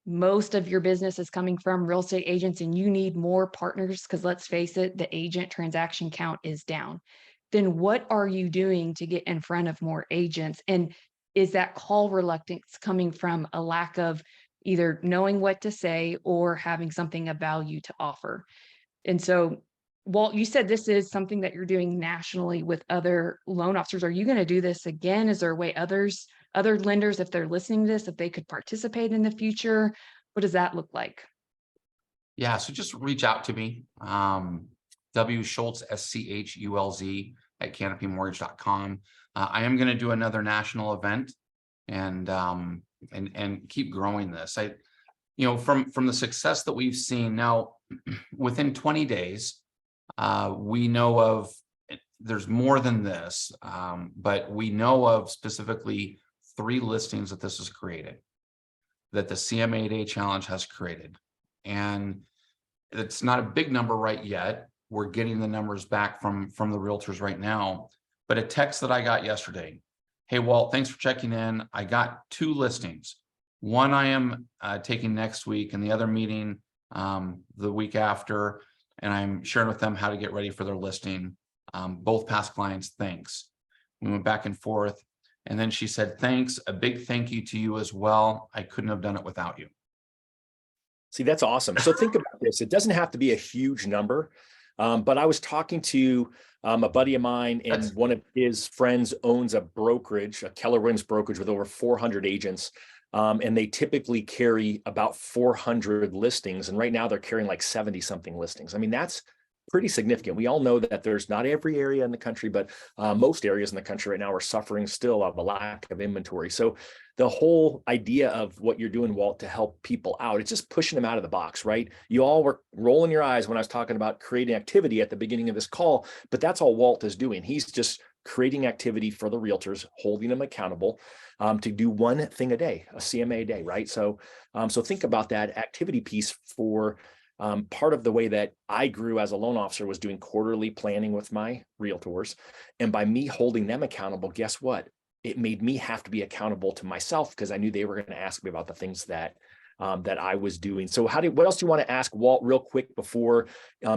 most of your business is coming from real estate agents and you need more partners, because let's face it, the agent transaction count is down, then what are you doing to get in front of more agents? And is that call reluctance coming from a lack of either knowing what to say or having something of value to offer? And so, Walt, you said this is something that you're doing nationally with other loan officers. Are you going to do this again? Is there a way other lenders, if they're listening to this, if they could participate in the future? What does that look like? Yeah, so just reach out to me. W Schulz, SCHULZ at canopymortgage.com. I am going to do another national event and keep growing this. From the success that we've seen now, within 20 days, we know of, there's more than this, but we know of specifically 3 listings that this has created, that the CMA Day Challenge has created. And it's not a big number right yet. We're getting the numbers back from the realtors right now. But a text that I got yesterday, hey, Walt, thanks for checking in. I got 2 listings. One I am taking next week, and the other meeting the week after, and I'm sharing with them how to get ready for their listing. Both past clients, thanks. We went back and forth, and then she said, thanks, a big thank you to you as well. I couldn't have done it without you. See, that's awesome. So think about this. It doesn't have to be a huge number, but I was talking to a buddy of mine, and one of his friends owns a brokerage, a Keller Williams brokerage with over 400 agents. And they typically carry about 400 listings. And right now they're carrying like 70 something listings. I mean, that's pretty significant. We all know that there's not every area in the country, but most areas in the country right now are suffering still of a lack of inventory. So the whole idea of what you're doing, Walt, to help people out, it's just pushing them out of the box, right? You all were rolling your eyes when I was talking about creating activity at the beginning of this call, but that's all Walt is doing. He's just creating activity for the realtors, holding them accountable to do one thing a day, a CMA a day, right? So think about that activity piece for part of the way that I grew as a loan officer was doing quarterly planning with my realtors. And by me holding them accountable, guess what? It made me have to be accountable to myself because I knew they were going to ask me about the things that I was doing. So what else do you want to ask Walt real quick before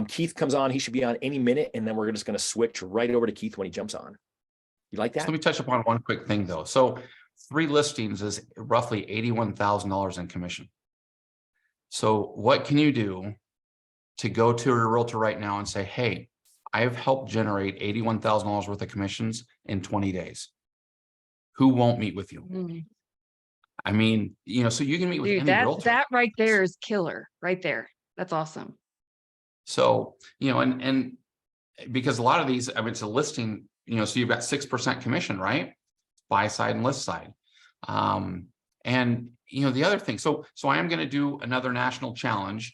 Keith comes on? He should be on any minute. And then we're just going to switch right over to Keith when he jumps on. You like that? So let me touch upon one quick thing though. So 3 listings is roughly $81,000 in commission. So what can you do to go to a realtor right now and say, hey, I have helped generate $81,000 worth of commissions in 20 days. Who won't meet with you? Mm. I mean, so you can meet with Dude, any realtor. that right there is killer right there. That's awesome. So, and because a lot of these, I mean, it's a listing, so you've got 6% commission, right? Buy side and list side. And the other thing, so I am going to do another national challenge.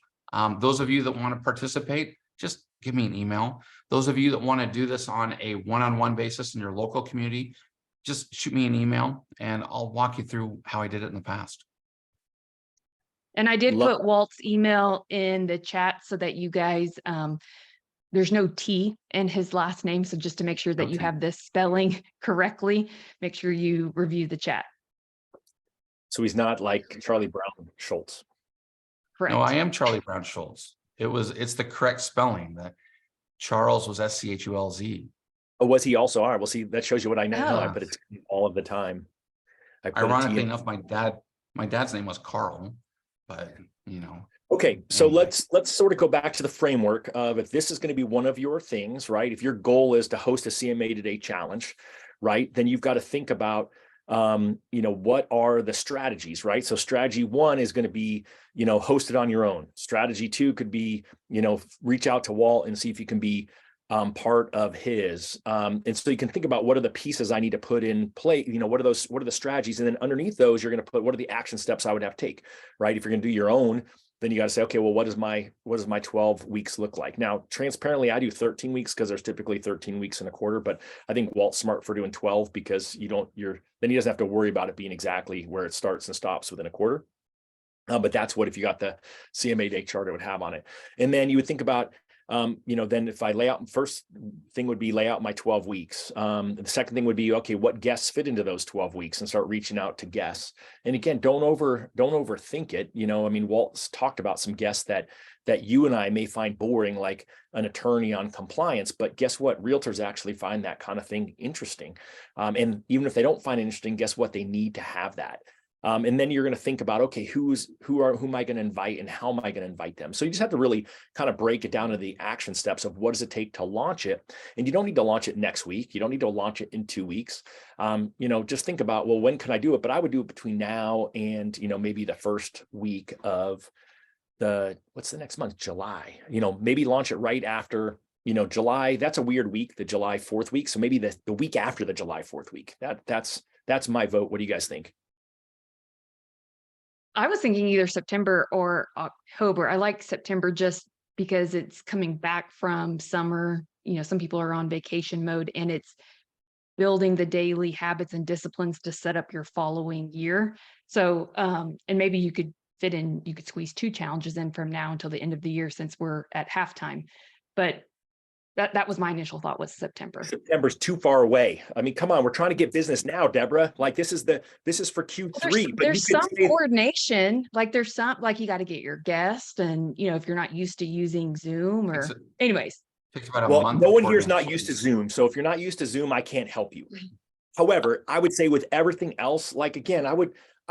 Those of you that want to participate, just give me an email. Those of you that want to do this on a one-on-one basis in your local community, just shoot me an email and I'll walk you through how I did it in the past. And I did put Walt's email in the chat so that you guys, there's no T in his last name. So just to make sure that you have this spelling correctly, make sure you review the chat. So he's not like Charlie Brown Schulz. Correct. No, I am Charlie Brown Schulz. It's the correct spelling. That Charles was SCHULZ. Oh, was he also? All right. Well, see, that shows you what I know. Oh. I put it all of the time. Ironically enough, my dad's name was Carl, but Okay, so let's sort of go back to the framework of if this is going to be one of your things, right? If your goal is to host a CMA Today challenge, right? Then you've got to think about what are the strategies, right? So strategy 1 is going to be, host it on your own. Strategy 2 could be, reach out to Walt and see if you can be part of his. And so you can think about what are the pieces I need to put in play, what are the strategies? And then underneath those, you're going to put, what are the action steps I would have to take, right? If you're going to do your own, then you got to say, okay, well, what does my 12 weeks look like? Now, transparently, I do 13 weeks because there's typically 13 weeks in a quarter, but I think Walt's smart for doing 12 because then he doesn't have to worry about it being exactly where it starts and stops within a quarter. But that's what, if you got the CMA Day chart, it would have on it. And then you would think about, then if I lay out, first thing would be lay out my 12 weeks. The second thing would be, okay, what guests fit into those 12 weeks and start reaching out to guests. And again, don't overthink it. Walt's talked about some guests that you and I may find boring, like an attorney on compliance, but guess what? Realtors actually find that kind of thing interesting. And even if they don't find it interesting, guess what? They need to have that. And then you're going to think about, okay, who am I going to invite and how am I going to invite them? So you just have to really kind of break it down to the action steps of what does it take to launch it. And you don't need to launch it next week. You don't need to launch it in 2 weeks. Just think about, well, when can I do it? But I would do it between now and, maybe the first week of what's the next month? July, maybe launch it right after, July. That's a weird week, the July 4th week. So maybe the week after the July 4th week. That's my vote. What do you guys think? I was thinking either September or October. I like September just because it's coming back from summer. Some people are on vacation mode and it's building the daily habits and disciplines to set up your following year. So, and maybe you could squeeze 2 challenges in from now until the end of the year since we're at halftime. But That was my initial thought, was September. September's too far away. I mean, come on, we're trying to get business now, Deborah. Like this is for Q3. Well, but there's some coordination. Like there's some, like you got to get your guest, and if you're not used to using Zoom or anyways. Takes about a well, month. No one here is not used to Zoom. So if you're not used to Zoom, I can't help you. However, I would say with everything else, like again, I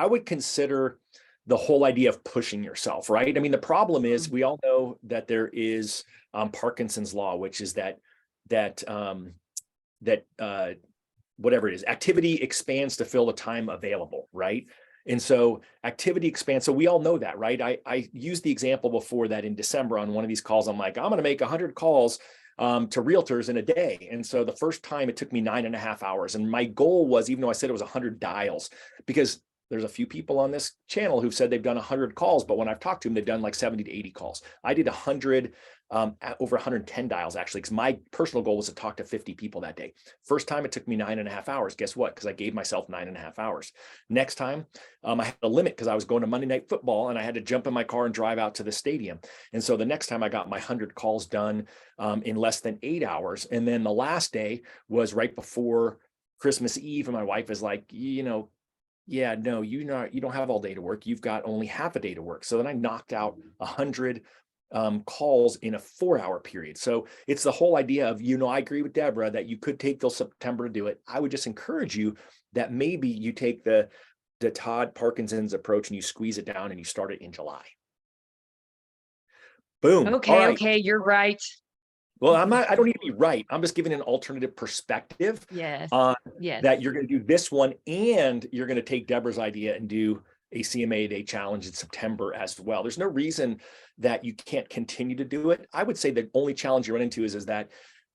would consider the whole idea of pushing yourself, right? I mean, the problem is we all know that there is Parkinson's law, which is that whatever it is, activity expands to fill the time available, right? And so activity expands. So we all know that, right? I used the example before that in December on one of these calls, I'm like, I'm going to make 100 calls to realtors in a day. And so the first time it took me 9.5 hours. And my goal was, even though I said it was 100 dials, because there's a few people on this channel who've said they've done 100 calls, but when I've talked to them, they've done like 70 to 80 calls. I did 100, over 110 dials actually, because my personal goal was to talk to 50 people that day. First time it took me 9.5 hours. Guess what? Because I gave myself 9.5 hours. Next time, I had a limit because I was going to Monday Night Football and I had to jump in my car and drive out to the stadium. And so the next time I got my 100 calls done in less than 8 hours. And then the last day was right before Christmas Eve. And my wife is like, yeah, no, you don't have all day to work. You've got only half a day to work. So then I knocked out 100 calls in a 4-hour period. So it's the whole idea of, I agree with Deborah that you could take till September to do it. I would just encourage you that maybe you take the Todd Parkinson's approach and you squeeze it down and you start it in July. Boom. Okay, you're right. Well, I don't need to be right. I'm just giving an alternative perspective. Yes. That you're going to do this one and you're going to take Deborah's idea and do a CMA Day challenge in September as well. There's no reason that you can't continue to do it. I would say the only challenge you run into is that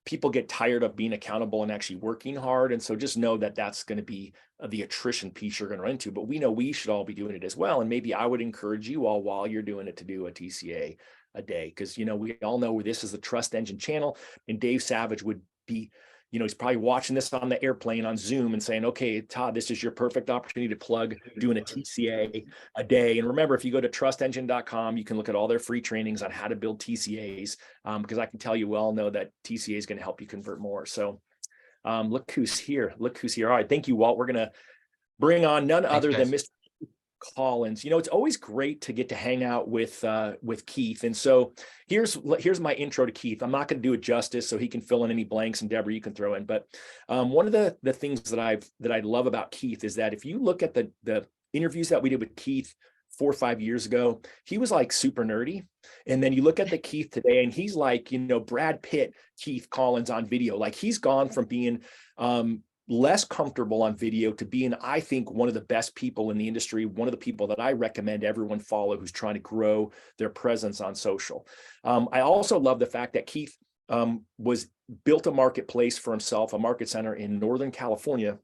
people get tired of being accountable and actually working hard. And so just know that that's going to be the attrition piece you're going to run into, but we know we should all be doing it as well. And maybe I would encourage you all while you're doing it to do a TCA a day, because we all know this is the Trust Engine channel, and Dave Savage would be, he's probably watching this on the airplane on Zoom and saying, okay, Todd, this is your perfect opportunity to plug doing a TCA a day. And remember, if you go to trustengine.com, you can look at all their free trainings on how to build TCAs, because I can tell you, we all know that TCA is going to help you convert more. So look who's here. All right. Thank you, Walt. We're going to bring on none other than Mr. Collins. It's always great to get to hang out with Keith. And so here's my intro to Keith. I'm not going to do it justice, so he can fill in any blanks, and Deborah, you can throw in. But one of the things that I love about Keith is that if you look at the interviews that we did with Keith 4 or 5 years ago, he was like super nerdy. And then you look at the Keith today, and he's like, Brad Pitt, Keith Collins on video. Like he's gone from being less comfortable on video to being, I think, one of the best people in the industry, one of the people that I recommend everyone follow who's trying to grow their presence on social. I also love the fact that Keith built a marketplace for himself, a market center in Northern California,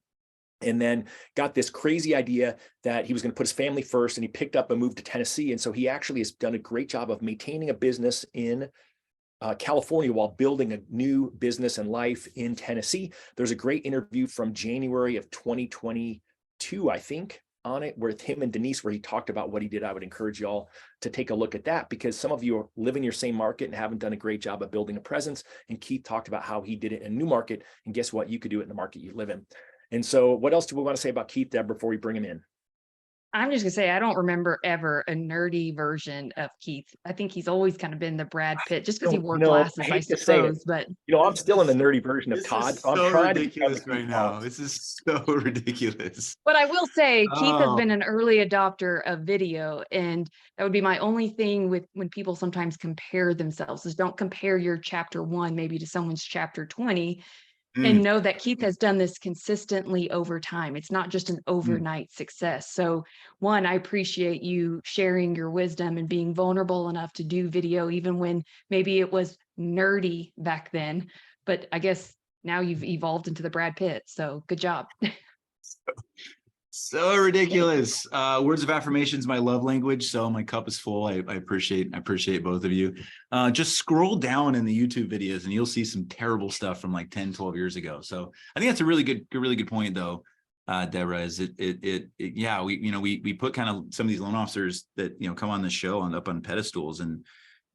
and then got this crazy idea that he was going to put his family first, and he picked up and moved to Tennessee. And so he actually has done a great job of maintaining a business in California while building a new business and life in Tennessee. There's a great interview from January of 2022, I think, on it with him and Denise, where he talked about what he did. I would encourage you all to take a look at that, because some of you live in your same market and haven't done a great job of building a presence. And Keith talked about how he did it in a new market. And guess what? You could do it in the market you live in. And so what else do we want to say about Keith, Deb, before we bring him in? I'm just gonna say, I don't remember ever a nerdy version of Keith. I think he's always kind of been the Brad Pitt, just because he wore glasses, I suppose. But I'm still in the nerdy version of Todd. So I'm trying ridiculous right now. This is so ridiculous. But I will say, Keith has been an early adopter of video, and that would be my only thing with when people sometimes compare themselves, is don't compare your chapter 1 maybe to someone's chapter 20. And know that Keith has done this consistently over time. It's not just an overnight success. So one, I appreciate you sharing your wisdom and being vulnerable enough to do video, even when maybe it was nerdy back then. But I guess now you've evolved into the Brad Pitt. So good job. So ridiculous. Words of affirmation is my love language. So my cup is full. I appreciate both of you. Just scroll down in the YouTube videos and you'll see some terrible stuff from like 10, 12 years ago. So I think that's a really good point though, Deborah, is we put kind of some of these loan officers that, come on the show up on pedestals, and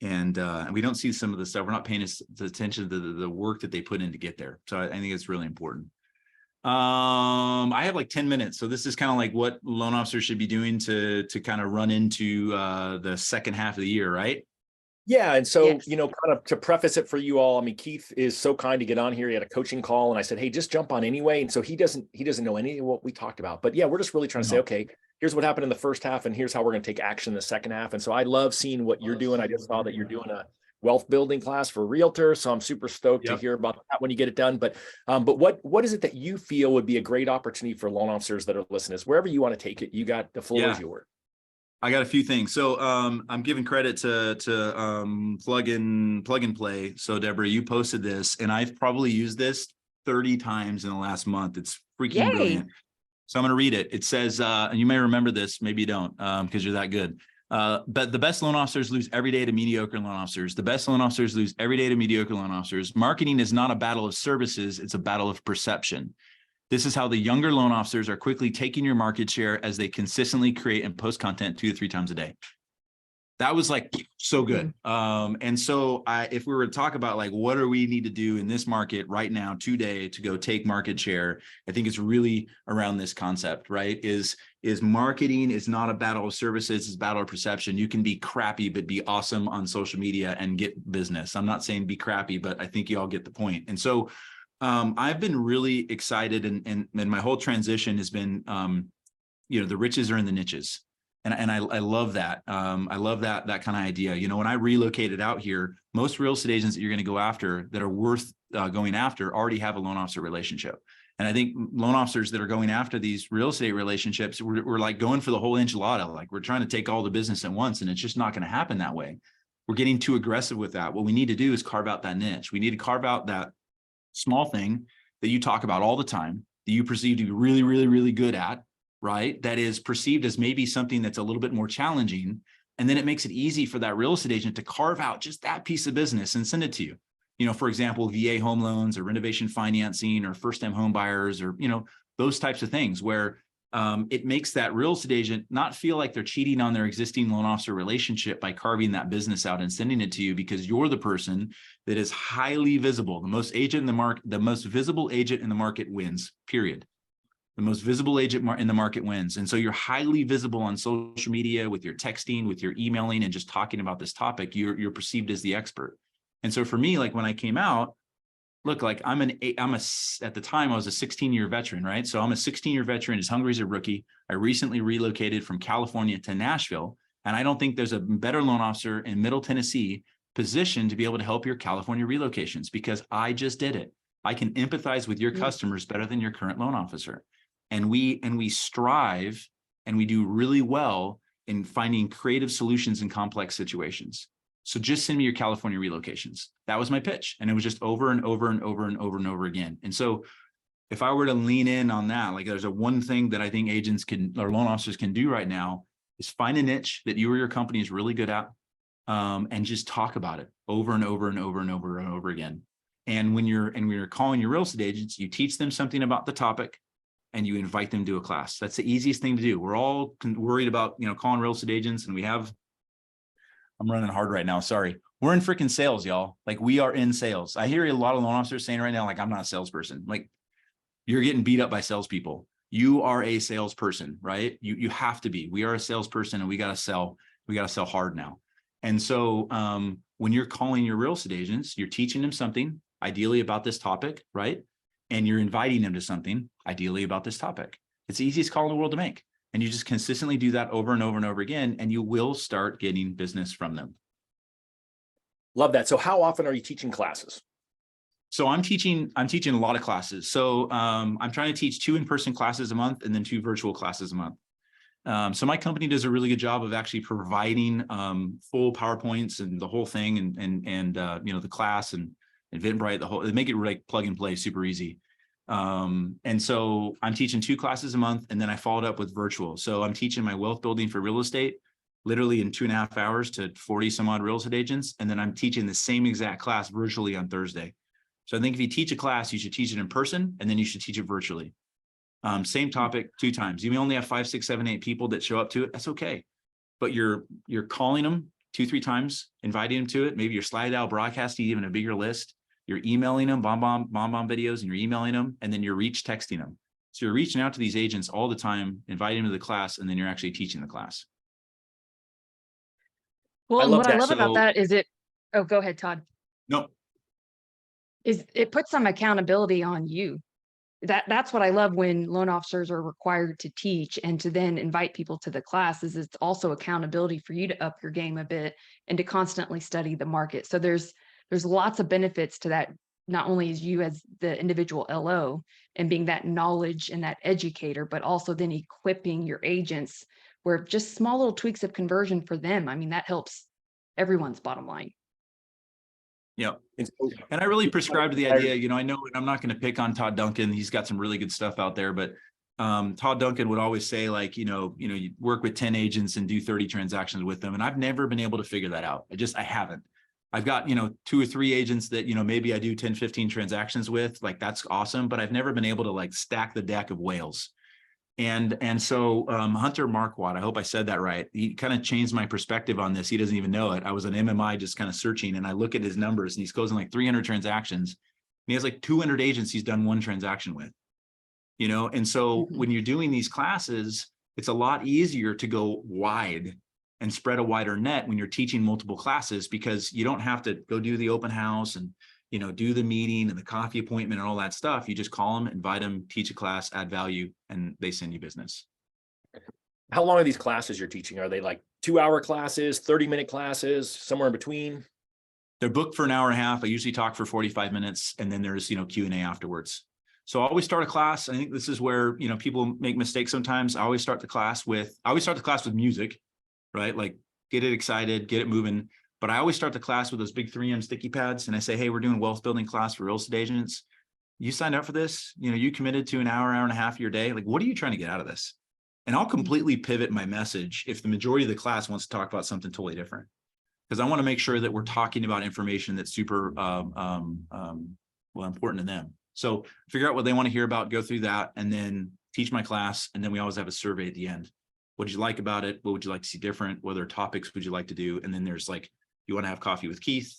And we don't see some of the stuff. We're not paying attention to the work that they put in to get there. So I think it's really important. I have like 10 minutes. So this is kind of like what loan officers should be doing to kind of run into the second half of the year, right? Yeah. And so, Yes. kind of to preface it for you all, I mean, Keith is so kind to get on here. He had a coaching call and I said, hey, just jump on anyway. And so he doesn't know anything of what we talked about, but yeah, we're just really trying to say, okay, here's what happened in the first half and here's how we're going to take action in the second half. And so I love seeing what you're doing. I just saw that you're doing a wealth building class for realtors. So I'm super stoked to hear about that when you get it done. But what is it that you feel would be a great opportunity for loan officers that are listening? Wherever you want to take it, you got the floor is yours. I got a few things. So I'm giving credit to plug and play. So Deborah, you posted this and I've probably used this 30 times in the last month. It's freaking brilliant. So I'm going to read it. It says, and you may remember this, maybe you don't, because you're that good. But the best loan officers lose every day to mediocre loan officers. The best loan officers lose every day to mediocre loan officers. Marketing is not a battle of services. It's a battle of perception. This is how the younger loan officers are quickly taking your market share as they consistently create and post content 2 to 3 times a day. That was like so good. And so if we were to talk about like, what do we need to do in this market right now today to go take market share? I think it's really around this concept, right? Is marketing is not a battle of services, it's a battle of perception. You can be crappy, but be awesome on social media and get business. I'm not saying be crappy, but I think you all get the point. And so I've been really excited and my whole transition has been, the riches are in the niches. And I love that. I love that kind of idea. When I relocated out here, most real estate agents that you're going to go after that are worth going after already have a loan officer relationship. And I think loan officers that are going after these real estate relationships, we're like going for the whole enchilada. Like we're trying to take all the business at once, and it's just not going to happen that way. We're getting too aggressive with that. What we need to do is carve out that niche. We need to carve out that small thing that you talk about all the time, that you perceive to be really, really, really good at, right? That is perceived as maybe something that's a little bit more challenging. And then it makes it easy for that real estate agent to carve out just that piece of business and send it to you. For example, VA home loans or renovation financing or first-time home buyers or, those types of things where it makes that real estate agent not feel like they're cheating on their existing loan officer relationship by carving that business out and sending it to you because you're the person that is highly visible. The most visible agent in the market wins, period. The most visible agent in the market wins. And so you're highly visible on social media with your texting, with your emailing, and just talking about this topic, you're perceived as the expert. And so for me, like when I came out, look, like at the time I was a 16-year veteran, right? So I'm a 16-year veteran, as hungry as a rookie. I recently relocated from California to Nashville. And I don't think there's a better loan officer in Middle Tennessee positioned to be able to help your California relocations because I just did it. I can empathize with your customers better than your current loan officer. And we strive and we do really well in finding creative solutions in complex situations. So just send me your California relocations. That was my pitch. And it was just over and over and over and over and over again. And so if I were to lean in on that, like there's one thing that I think agents or loan officers can do right now is find a niche that you or your company is really good at and just talk about it over and over and over and over and over again. And when you're calling your real estate agents, you teach them something about the topic and you invite them to a class. That's the easiest thing to do. We're all worried about, calling real estate agents and I'm running hard right now. Sorry. We're in freaking sales, y'all. Like we are in sales. I hear a lot of loan officers saying right now, like, I'm not a salesperson. Like you're getting beat up by salespeople. You are a salesperson, right? You have to be. We are a salesperson and we got to sell. We got to sell hard now. And so when you're calling your real estate agents, you're teaching them something ideally about this topic, right? And you're inviting them to something ideally about this topic. It's the easiest call in the world to make. And you just consistently do that over and over and over again, and you will start getting business from them. Love that. So how often are you teaching classes? So I'm teaching a lot of classes. So I'm trying to teach 2 in-person classes a month and then 2 virtual classes a month. So my company does a really good job of actually providing full PowerPoints and the whole thing and the class and Eventbrite, they make it like plug and play, super easy. And so I'm teaching 2 classes a month, and then I followed up with virtual. So I'm teaching my wealth building for real estate, literally in 2.5 hours to 40 some odd real estate agents. And then I'm teaching the same exact class virtually on Thursday. So I think if you teach a class, you should teach it in person, and then you should teach it virtually. Same topic 2 times. You may only have 5, 6, 7, 8 people that show up to it. That's okay. But you're calling them, 2-3 times, inviting them to it. Maybe you're slide out broadcasting even a bigger list. You're emailing them bomb videos, and you're emailing them, and then you're reach texting them. So you're reaching out to these agents all the time, inviting them to the class, and then you're actually teaching the class. Well, and love what I that. love about that is oh, go ahead, Todd. No. Is it puts some accountability on you. That's what I love when loan officers are required to teach and to then invite people to the class, is it's also accountability for you to up your game a bit and to constantly study the market. So there's lots of benefits to that, not only as you as the individual LO and being that knowledge and that educator, but also then equipping your agents where just small little tweaks of conversion for them. I mean, that helps everyone's bottom line. Yeah. And I really prescribe to the idea, you know, I know I'm not going to pick on Todd Duncan. He's got some really good stuff out there, but Todd Duncan would always say, like, you work with 10 agents and do 30 transactions with them. And I've never been able to figure that out. I haven't. I've got, 2 or 3 agents that, maybe I do 10, 15 transactions with, like, that's awesome. But I've never been able to like stack the deck of whales. And so Hunter Marquardt, I hope I said that right. He kind of changed my perspective on this. He doesn't even know it. I was an MMI just kind of searching, and I look at his numbers, and he's closing like 300 transactions. And he has like 200 agents he's done 1 transaction with, And so when you're doing these classes, it's a lot easier to go wide and spread a wider net when you're teaching multiple classes, because you don't have to go do the open house and do the meeting and the coffee appointment and all that stuff. You just call them, invite them, teach a class, add value, and they send you business. How long are these classes you're teaching? Are they like 2-hour classes, 30-minute classes, somewhere in between? They're booked for an hour and a half. I usually talk for 45 minutes, and then there's, Q&A afterwards. So I always start a class. I think this is where, people make mistakes sometimes. I always start the class with music, right? Like, get it excited, get it moving. But I always start the class with those big 3M sticky pads. And I say, hey, we're doing a wealth building class for real estate agents. You signed up for this, you committed to an hour and a half of your day. Like, what are you trying to get out of this? And I'll completely pivot my message if the majority of the class wants to talk about something totally different, because I want to make sure that we're talking about information that's super important to them. So figure out what they want to hear about, go through that, and then teach my class. And then we always have a survey at the end. What did you like about it? What would you like to see different? What other topics would you like to do? And then there's like, you want to have coffee with Keith,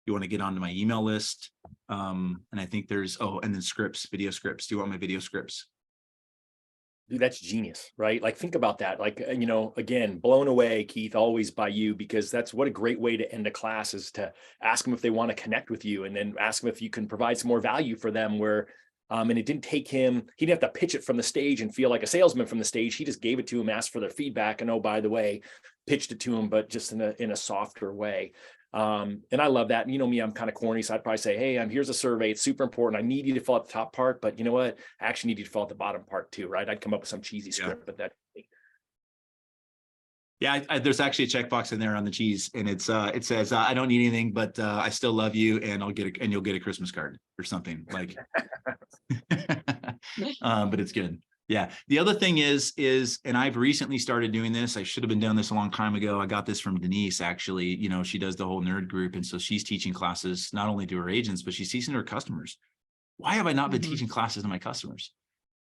you want to get onto my email list. And I think there's, and then scripts, video scripts. Do you want my video scripts? Dude, that's genius, right? Like, think about that. Like, again, blown away, Keith, always by you, because that's what a great way to end a class, is to ask them if they want to connect with you, and then ask them if you can provide some more value for them, where, and it didn't take him, he didn't have to pitch it from the stage and feel like a salesman from the stage. He just gave it to him, asked for their feedback, and, oh, by the way, pitched it to him, but just in a softer way. And I love that. Me, I'm kind of corny, so I'd probably say, hey, here's a survey. It's super important. I need you to fill out the top part, but you know what? I actually need you to fill out the bottom part too, right? I'd come up with some cheesy script, but that. Yeah, there's actually a checkbox in there on the cheese, and it says, I don't need anything, but I still love you, and you'll get a Christmas card or something like. But it's good. Yeah. The other thing is, and I've recently started doing this. I should have been doing this a long time ago. I got this from Denise, actually. She does the whole nerd group. And so she's teaching classes, not only to her agents, but she's teaching to her customers. Why have I not been teaching classes to my customers?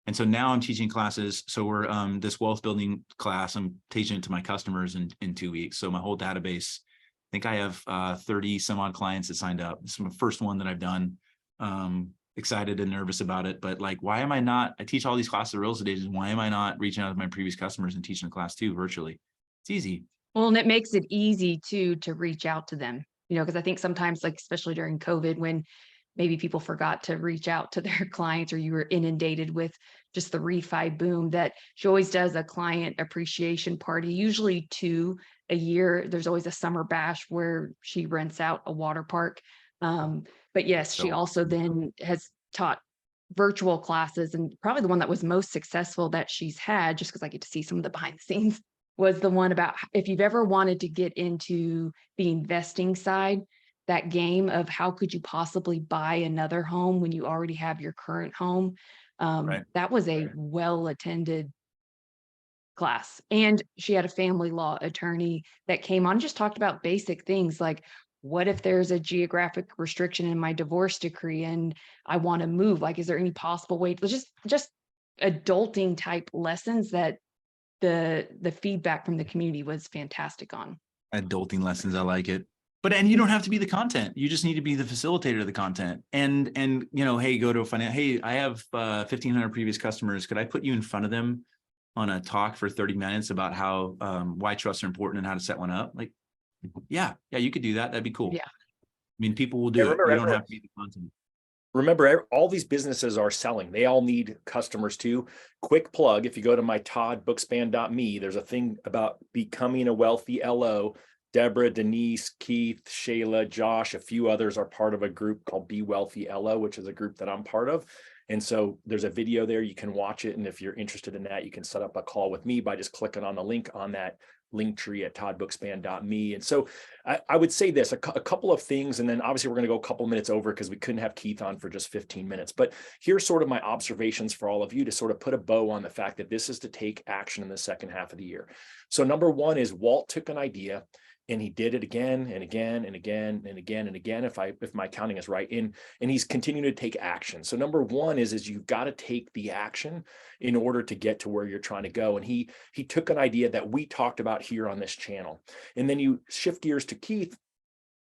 And so now I'm teaching classes. So we're this wealth building class, I'm teaching it to my customers in 2 weeks. So my whole database, I think I have 30 some odd clients that signed up. This is my first one that I've done. Excited and nervous about it, but like, why am I not? I teach all these classes of real estate agents. Why am I not reaching out to my previous customers and teaching a class too virtually? It's easy. Well, and it makes it easy to reach out to them, because I think sometimes, like, especially during COVID, when maybe people forgot to reach out to their clients, or you were inundated with just the refi boom, that she always does a client appreciation party, usually 2 a year. There's always a summer bash where she rents out a water park. But yes, she also then has taught virtual classes, and probably the one that was most successful that she's had, just because I get to see some of the behind the scenes, was the one about if you've ever wanted to get into the investing side, that game of how could you possibly buy another home when you already have your current home. That was a well-attended class. And she had a family law attorney that came on, just talked about basic things like, what if there's a geographic restriction in my divorce decree and I want to move? Like, is there any possible way to just adulting type lessons that the feedback from the community was fantastic on. Adulting lessons. I like it. And you don't have to be the content. You just need to be the facilitator of the content. And hey, go to a finance. Hey, I have 1,500 previous customers. Could I put you in front of them on a talk for 30 minutes about how why trusts are important and how to set one up? Like, yeah, you could do that. That'd be cool. Yeah. I mean, people will do it. You don't have to be the content. Remember, all these businesses are selling. They all need customers too. Quick plug, if you go to my toddbookspan.me, there's a thing about becoming a wealthy LO. Deborah, Denise, Keith, Shayla, Josh, a few others are part of a group called Be Wealthy LO, which is a group that I'm part of. And so there's a video there. You can watch it. And if you're interested in that, you can set up a call with me by just clicking on the link on that link tree at toddbookspan.me. And so I would say this, a couple of things, and then obviously we're going to go a couple minutes over because we couldn't have Keith on for just 15 minutes. But here's sort of my observations for all of you to sort of put a bow on the fact that this is to take action in the second half of the year. So number one is Walt took an idea and he did it again and again and again and again and again, if my counting is right. And he's continuing to take action. So number one is you've got to take the action in order to get to where you're trying to go. And he took an idea that we talked about here on this channel. And then you shift gears to Keith.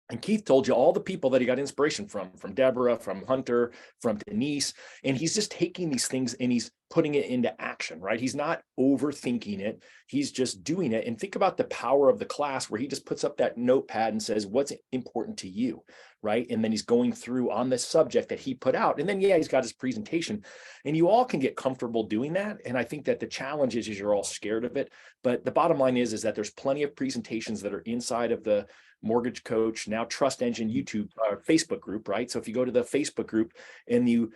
And Keith told you all the people that he got inspiration from Deborah, from Hunter, from Denise, and he's just taking these things and he's putting it into action, right? He's not overthinking it. He's just doing it. And think about the power of the class where he just puts up that notepad and says, what's important to you, right? And then he's going through on this subject that he put out. And then, he's got his presentation and you all can get comfortable doing that. And I think that the challenge is you're all scared of it. But the bottom line is that there's plenty of presentations that are inside of the Mortgage Coach, now Trust Engine YouTube, Facebook group, right? So if you go to the Facebook group and you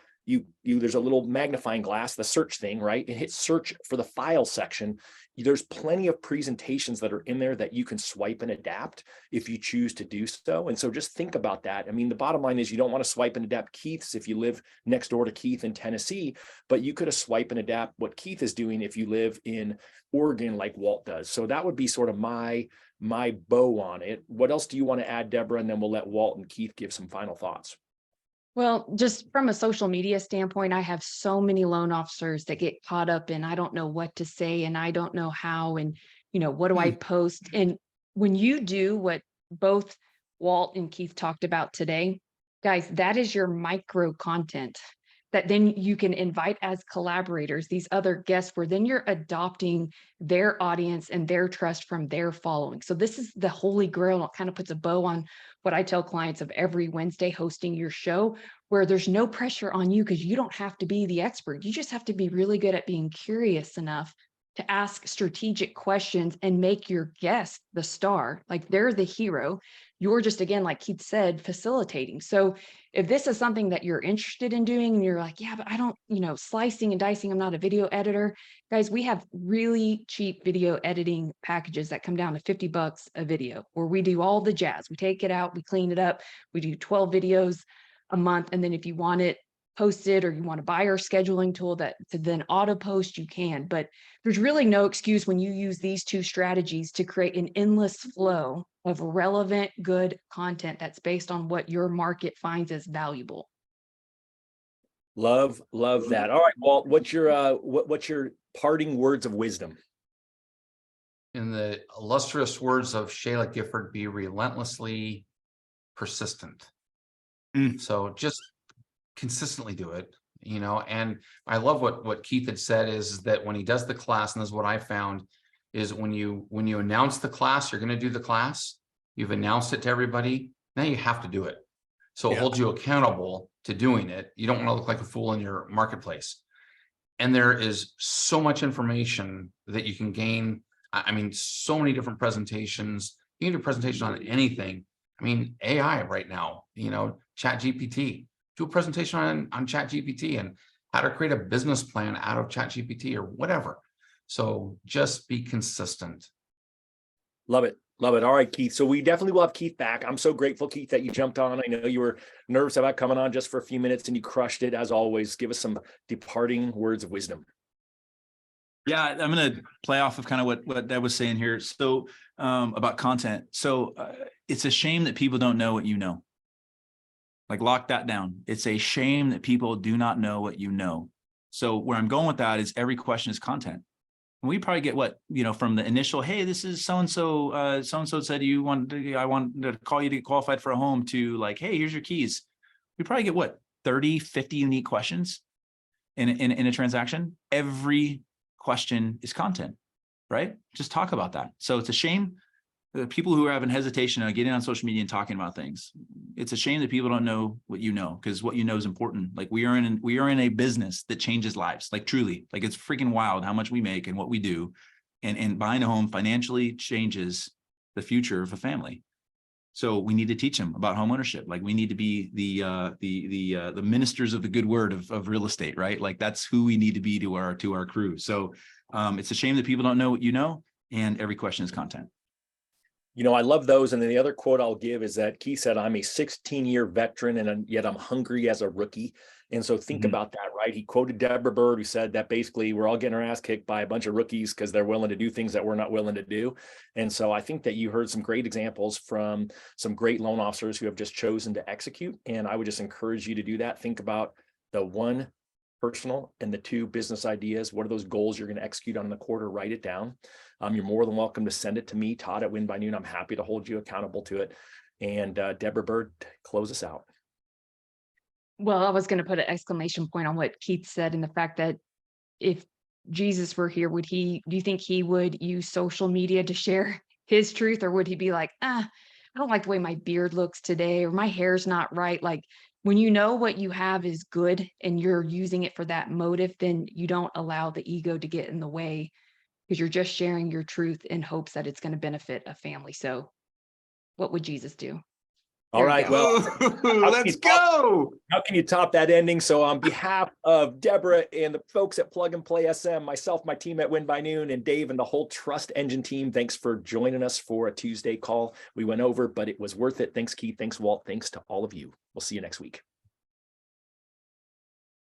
there's a little magnifying glass, the search thing, right? And hit search for the file section. There's plenty of presentations that are in there that you can swipe and adapt if you choose to do so. And so just think about that. I mean, the bottom line is you don't want to swipe and adapt Keith's if you live next door to Keith in Tennessee, but you could have swipe and adapt what Keith is doing if you live in Oregon like Walt does. So that would be sort of my bow on it. What else do you want to add, Deborah? And then we'll let Walt and Keith give some final thoughts. Well, just from a social media standpoint, I have so many loan officers that get caught up in, I don't know what to say and I don't know how, and, what do I post? And when you do what both Walt and Keith talked about today, guys, that is your micro content that then you can invite as collaborators, these other guests, where then you're adopting their audience and their trust from their following. So this is the holy grail. And it kind of puts a bow on what I tell clients of every Wednesday hosting your show, where there's no pressure on you because you don't have to be the expert. You just have to be really good at being curious enough to ask strategic questions and make your guest the star. Like they're the hero. You're just, again, like Keith said, facilitating. So if this is something that you're interested in doing and you're like, yeah, but I don't, slicing and dicing, I'm not a video editor. Guys, we have really cheap video editing packages that come down to $50 a video, where we do all the jazz. We take it out, we clean it up, we do 12 videos a month. And then if you want it posted or you want to buy our scheduling tool that to then auto post, you can. But there's really no excuse when you use these two strategies to create an endless flow of relevant, good content that's based on what your market finds as valuable. Love that. All right, Walt, what's your parting words of wisdom? In the illustrious words of Shayla Gifford, be relentlessly persistent. So just consistently do it, and I love what Keith had said is that when he does the class, and this is what I found, is when you announce the class, you're going to do the class, you've announced it to everybody, now you have to do it. So it holds you accountable to doing it. You don't want to look like a fool in your marketplace. And there is so much information that you can gain. I mean, so many different presentations. You can do a presentation on anything. I mean, AI right now, ChatGPT. Do a presentation on ChatGPT and how to create a business plan out of ChatGPT or whatever. So just be consistent. Love it. All right, Keith. So we definitely will have Keith back. I'm so grateful, Keith, that you jumped on. I know you were nervous about coming on just for a few minutes and you crushed it as always. Give us some departing words of wisdom. Yeah, I'm going to play off of kind of what Deb was saying here. So about content. So it's a shame that people don't know what you know. Like, lock that down. It's a shame that people do not know what you know. So where I'm going with that is every question is content. We probably get what, from the initial, hey, this is so-and-so, so-and-so said I want to call you to get qualified for a home, to like, hey, here's your keys. We probably get what, 30, 50 unique questions in a transaction. Every question is content, right? Just talk about that. So it's a shame the people who are having hesitation on getting on social media and talking about things. It's a shame that people don't know what you know, because what you know is important. Like we are in a business that changes lives, like truly, like it's freaking wild how much we make and what we do. And buying a home financially changes the future of a family. So we need to teach them about home ownership. Like we need to be the ministers of the good word of real estate, right? Like that's who we need to be to our crew. So it's a shame that people don't know what you know, and every question is content. I love those. And then the other quote I'll give is that Keith said, I'm a 16-year veteran and yet I'm hungry as a rookie. And so think about that, right? He quoted Deborah Bird, who said that basically we're all getting our ass kicked by a bunch of rookies because they're willing to do things that we're not willing to do. And so I think that you heard some great examples from some great loan officers who have just chosen to execute. And I would just encourage you to do that. Think about the 1 personal and the 2 business ideas. What are those goals you're going to execute on in the quarter? Write it down. You're more than welcome to send it to me, Todd at Win by Noon. I'm happy to hold you accountable to it. And Deborah Bird, close us out. Well, I was going to put an exclamation point on what Keith said, and the fact that if Jesus were here, do you think he would use social media to share his truth? Or would he be like, I don't like the way my beard looks today, or my hair's not right? Like when you know what you have is good and you're using it for that motive, then you don't allow the ego to get in the way, because you're just sharing your truth in hopes that it's going to benefit a family. So what would Jesus do? All right. Well, let's go. How can you top that ending? So on behalf of Deborah and the folks at Plug and Play SM, myself, my team at Win by Noon, and Dave and the whole Trust Engine team, thanks for joining us for a Tuesday call. We went over, but it was worth it. Thanks, Keith. Thanks, Walt. Thanks to all of you. We'll see you next week.